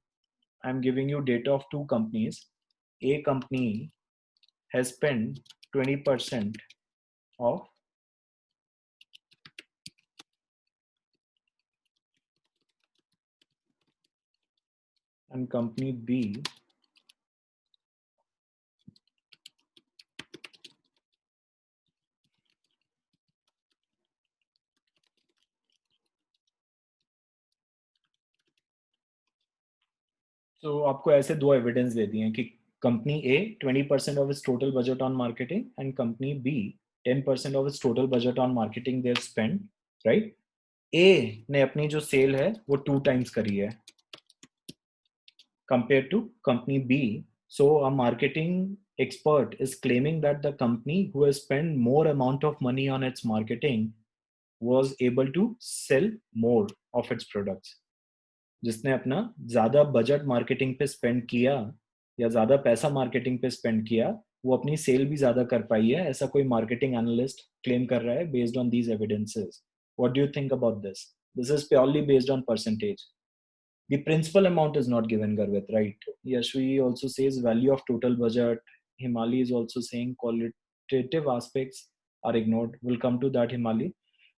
I'm giving you data of two companies. A company has spent 20% of, and company B तो आपको ऐसे दो एविडेंस दे दिए हैं कि company A 20% of its total budget on marketing and company B 10% of its total budget on marketing their spend, right? A ने अपनी जो सेल है वो 2 टाइम्स करी है compared to company B. So a marketing expert is claiming that the company who has spent more amount of money on its marketing was able to sell more of its products. जिसने अपना ज्यादा budget marketing पे spend किया या ज्यादा पैसा marketing पे spend किया, वो अपनी सेल भी ज्यादा कर पाई है, ऐसा कोई मार्केटिंग एनालिस्ट क्लेम कर रहा है based on these evidences. What do you think about this? This is purely based on percentage. The principal amount is not given, Garvit, right? Yashvi also says value of total budget. Himali is also saying qualitative aspects are ignored. We'll come to that, Himali.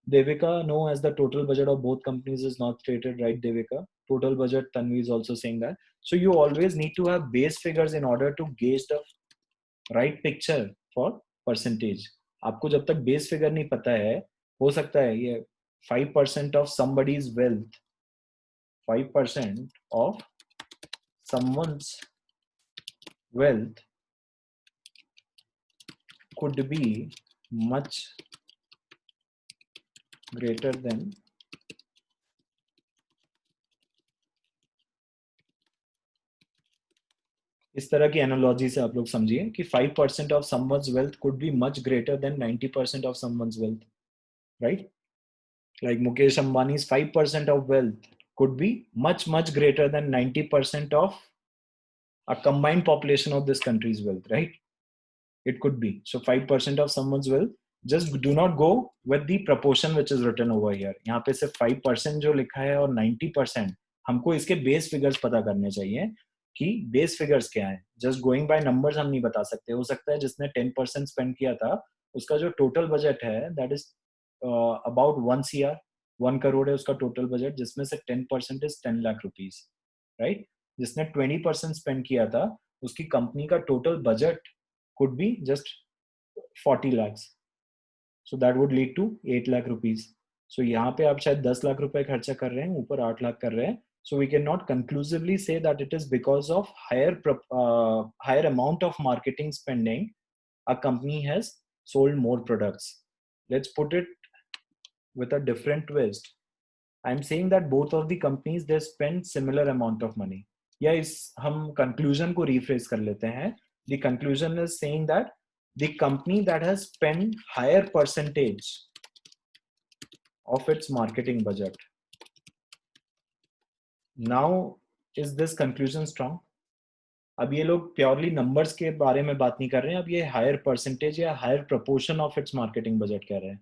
Devika, no, as the total budget of both companies is not stated, right, Devika? Total budget, Tanvi is also saying that. So you always need to have base figures in order to gauge the right picture for percentage. आपको जब तक base figure नहीं पता है, हो सकता है ये 5% of somebody's wealth, 5% of someone's wealth could be much greater than इस तरह की एनालॉजी से आप लोग समझिए कि 5% of someone's wealth could be much greater than 90% of someone's wealth, right? Like Mukesh Ambani's 5% of wealth could be much greater than 90% of a combined population of this country's wealth, right? It could be. So 5% of someone's wealth, just do not go with the proportion which is written over here. यहाँ पे सिर्फ 5% जो लिखा है और 90%, हमको इसके base figures पता करने चाहिए कि बेस फिगर्स क्या है. जस्ट गोइंग बाय नंबर्स हम नहीं बता सकते. हो सकता है जिसने 10% स्पेंड किया था उसका जो टोटल बजट है that is about 1 CR, 1 crore है उसका टोटल बजट, जिसमें से 10% इज 10 लाख रुपीज, राइट? जिसने 20% स्पेंड किया था उसकी कंपनी का total budget could be just 40 lakhs. So that would lead to 8 lakh rupees. So यहाँ पे आप शायद 10 लाख रुपए खर्चा कर रहे हैं, ऊपर 8 लाख कर रहे हैं. So we cannot conclusively say that it is because of higher amount of marketing spending a company has sold more products. Let's put it with a different twist. I'm saying that both of the companies they spend similar amount of money. या इस हम conclusion को rephrase कर लेते हैं. The conclusion is saying that the company that has spent higher percentage of its marketing budget. Now, is this conclusion strong? अब ये लोग प्योरली नंबर्स के बारे में बात नहीं कर रहे हैं, अब ये हायर परसेंटेज या higher proportion of its marketing budget कह रहे हैं,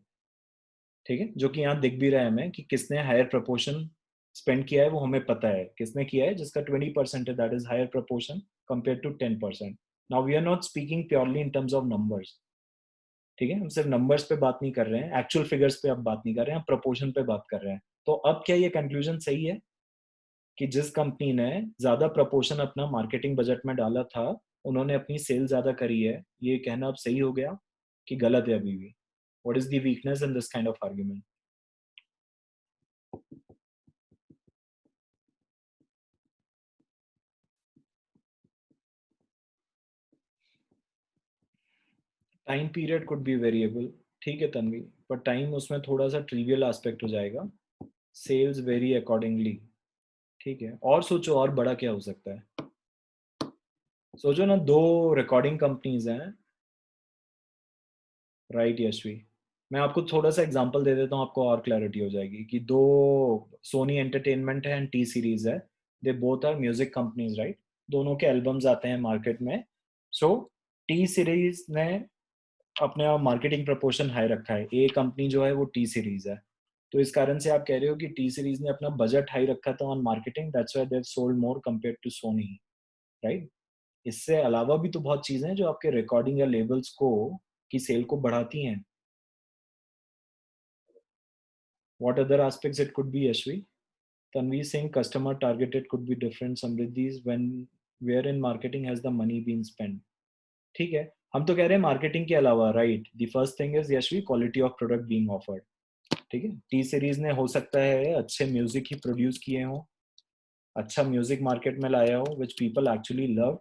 ठीक है? जो कि यहाँ दिख भी रहा है हमें कि किसने हायर प्रपोर्शन स्पेंड किया है, वो हमें पता है किसने किया है, जिसका 20% है, that is higher proportion compare to 10%. Now we are not speaking purely in terms of numbers, ठीक है, हम सिर्फ नंबर्स पे बात नहीं कर रहे हैं, एक्चुअल फिगर्स पे अब बात नहीं कर रहे हैं, हम प्रोपोर्शन पे बात कर रहे हैं। तो अब क्या ये कंक्लूजन सही है कि जिस कंपनी ने ज्यादा प्रपोर्शन अपना मार्केटिंग बजट में डाला था, उन्होंने अपनी सेल ज्यादा करी है, ये कहना अब सही हो गया कि गलत है अभी भी? What is the weakness in this kind of argument? Time period could be variable, ठीक है तन्वी, पर टाइम उसमें थोड़ा सा ट्रिवियल एस्पेक्ट हो जाएगा। सेल्स वेरी अकॉर्डिंगली, ठीक है। और सोचो, और बड़ा क्या हो सकता है? सोचो ना, दो रिकॉर्डिंग कंपनीज हैं, राइट यशवी? मैं आपको थोड़ा सा एग्जांपल दे देता हूँ, आपको और क्लैरिटी हो जाएगी कि दो, सोनी एंटरटेनमेंट है एंड टी सीरीज है, they both are music companies, right? दोनों के एल्बम्स आते हैं मार्केट में। सो टी सीरीज ने अपने मार्केटिंग प्रपोर्शन हाई रखा है, ए कंपनी जो है वो टी सीरीज है। तो इस कारण से आप कह रहे हो कि टी सीरीज ने अपना बजट हाई रखा था on marketing, that's why they have sold more compared to Sony, right? इससे अलावा भी तो बहुत चीजें हैं जो आपके रिकॉर्डिंग या लेबल्स को की सेल को बढ़ाती हैं। What other aspects it could be, Ashvi? Tanvi saying customer targeted could be different. Samriddhi's when wherein marketing has the money being spent. ठीक है, हम तो कह रहे हैं मार्केटिंग के अलावा, right? The first thing is Yashvi quality of product being offered. ठीक है, टी सीरीज ने हो सकता है अच्छे म्यूजिक ही प्रोड्यूस किए हो, अच्छा म्यूजिक मार्केट में लाया हो which people actually love.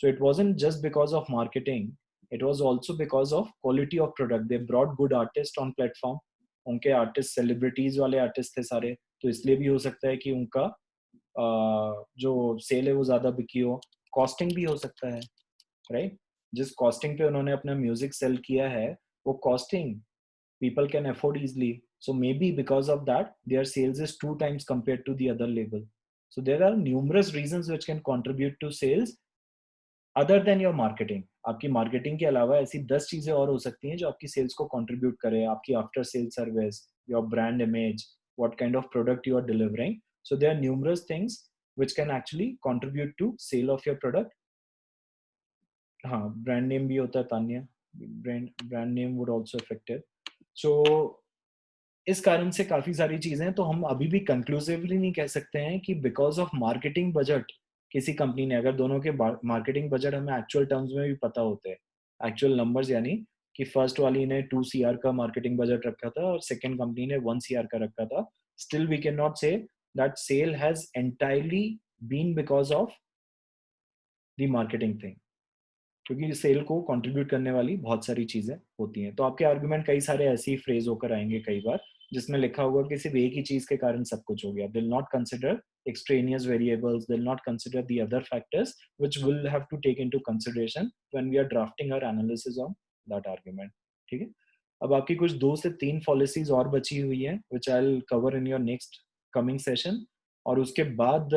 So it wasn't just because of marketing, it was also because of quality of product. They brought good artists on platform, उनके आर्टिस्ट सेलिब्रिटीज वाले artist थे सारे, तो इसलिए भी हो सकता है कि उनका जो सेल है वो ज्यादा बिकी हो। कॉस्टिंग भी हो सकता है, राइट? जिस कॉस्टिंग पे उन्होंने अपना म्यूजिक सेल किया है, वो costing people can afford easily. So maybe because of that, their sales is 2 times compared to the other label. So there are numerous reasons which can contribute to sales other than your marketing. आपकी marketing के अलावा ऐसी 10 चीजें और हो सकती हैं जो आपकी सेल्स को कंट्रीब्यूट करें, आपकी after sale service, your brand image, what kind of product you are delivering. So there are numerous things which can actually contribute to sale of your product. हाँ, ब्रांड नेम भी होता है Tanya, brand name would also affected. So इस कारण से काफी सारी चीजें हैं, तो हम अभी भी कंक्लूसिवली नहीं कह सकते हैं कि बिकॉज ऑफ मार्केटिंग बजट किसी कंपनी ने, अगर दोनों के मार्केटिंग बजट हमें एक्चुअल टर्म्स में भी पता होते हैं, एक्चुअल नंबर्स, यानी कि फर्स्ट वाली ने 2 CR का मार्केटिंग बजट रखा था और सेकेंड कंपनी ने 1 CR का रखा था, still we can not say that sale has entirely been because of the marketing thing, क्योंकि सेल को कंट्रीब्यूट करने वाली बहुत सारी चीजें होती हैं। तो आपके आर्गुमेंट कई सारे ऐसे ही फ्रेज होकर आएंगे कई बार, जिसमें लिखा होगा कि सिर्फ एक ही चीज के कारण सब कुछ हो गया। They'll not consider extraneous variables, they'll not consider the other factors which we'll have to take into consideration when we are drafting our analysis on that argument. ठीक है, अब आपकी कुछ 2 से 3 पॉलिसीज और बची हुई हैं which I'll cover in your next coming session, और उसके बाद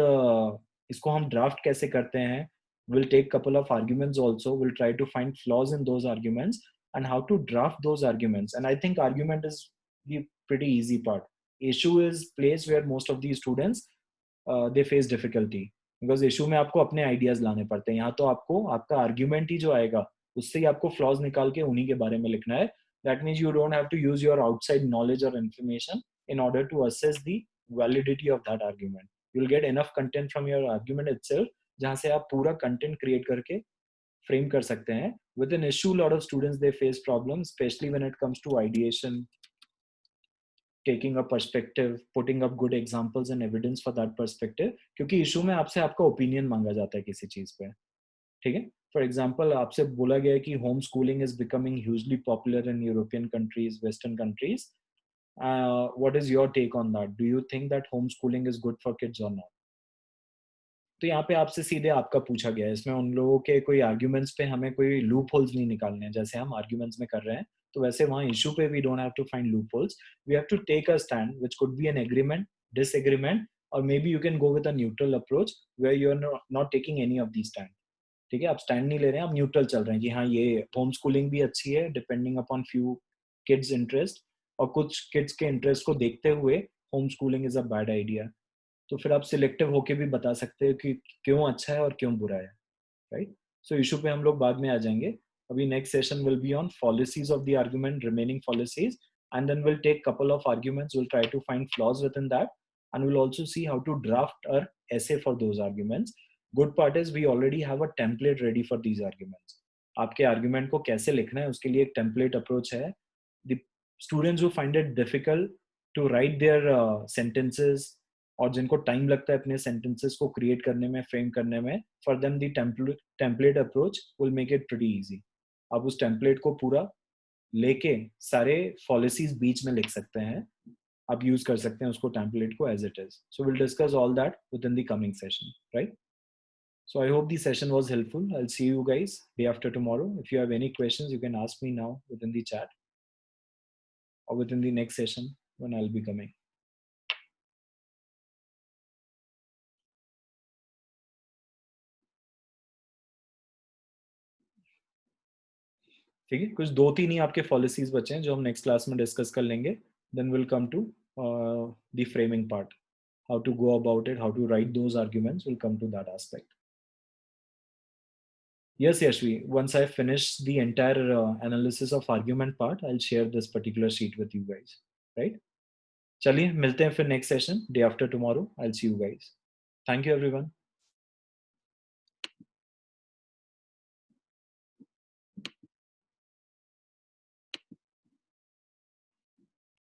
इसको हम ड्राफ्ट कैसे करते हैं, we'll take couple of arguments also, we'll try to find flaws in those arguments and how to draft those arguments. And I think argument is the pretty easy part. Issue is place where most of these students they face difficulty, because issue में आपको अपने ideas लाने पड़ते हैं, यहाँ तो आपको आपका आर्ग्यूमेंट ही जो आएगा उससे ही आपको फ्लॉज निकाल के उन्हीं के बारे में लिखना है। That means you don't have to use your outside knowledge और information in order to assess the validity of that argument. You'll get enough content from your argument itself, जहाँ से आप पूरा कंटेंट क्रिएट करके फ्रेम कर सकते हैं। With an issue lot of students they face problem, specially when it comes to ideation, taking a perspective, putting up good examples and evidence for that perspective, क्योंकि issue में आपसे आपका opinion मांगा जाता है किसी चीज पे। ठीक है, फॉर एग्जाम्पल आपसे बोला गया है कि home schooling is becoming hugely popular in European countries, western countries. What is your take on that? Do you think that home schooling is good for kids और नॉट? तो यहाँ पे आपसे सीधे आपका पूछा गया है, इसमें उन लोगों के कोई आर्ग्यूमेंट्स पे हमें कोई लूप होल्स नहीं निकालने हैं जैसे हम आर्ग्यूमेंट्स में कर रहे हैं। तो वैसे वहाँ इशू पे we don't have to find loopholes, we have to take a stand which could be an agreement, disagreement, और maybe you can go with a neutral approach where you are not taking any of the stand. ठीक है, आप stand नहीं ले रहे हैं, आप neutral चल रहे हैं कि हाँ ये होम स्कूलिंग भी अच्छी है depending upon few kids interest, और कुछ किड्स के इंटरेस्ट को देखते हुए home schooling is a bad idea. तो फिर आप सिलेक्टिव होके भी बता सकते हो कि क्यों अच्छा है और क्यों बुरा है, राइट? सो इशू पे हम लोग बाद में आ जाएंगे। Abhi next session will be on fallacies of the argument, remaining fallacies, and then we'll take couple of arguments. We'll try to find flaws within that, and we'll also see how to draft our essay for those arguments. Good part is we already have a template ready for these arguments. आपके argument को कैसे लिखना है उसके लिए एक template approach है. The students who find it difficult to write their sentences और जिनको टाइम लगता है अपने सेंटेंसेस को क्रिएट करने में, फ्रेम करने में, for them the template approach will make it pretty easy. आप उस टेम्पलेट को पूरा लेके सारे फॉलिसीज बीच में लिख सकते हैं. आप यूज कर सकते हैं उसको टेम्पलेट को as it is. So will discuss all that within the coming session, right? So I hope the session was helpful. I'll see you guys day after tomorrow. If you have any questions, you can ask me now within the chat or within the next session when I'll be coming. ठीक है, कुछ 2-3 ही आपके policies बचे हैं जो हम next class में discuss कर लेंगे. Then will come to the framing part. How to go about it, how to write those arguments, we'll come to that aspect. Yes, Yashvi, once I finish the entire analysis of argument part, I'll share this particular sheet with you guys, right? चलिए मिलते हैं फिर next session day after tomorrow. I'll see you guys. Thank you everyone.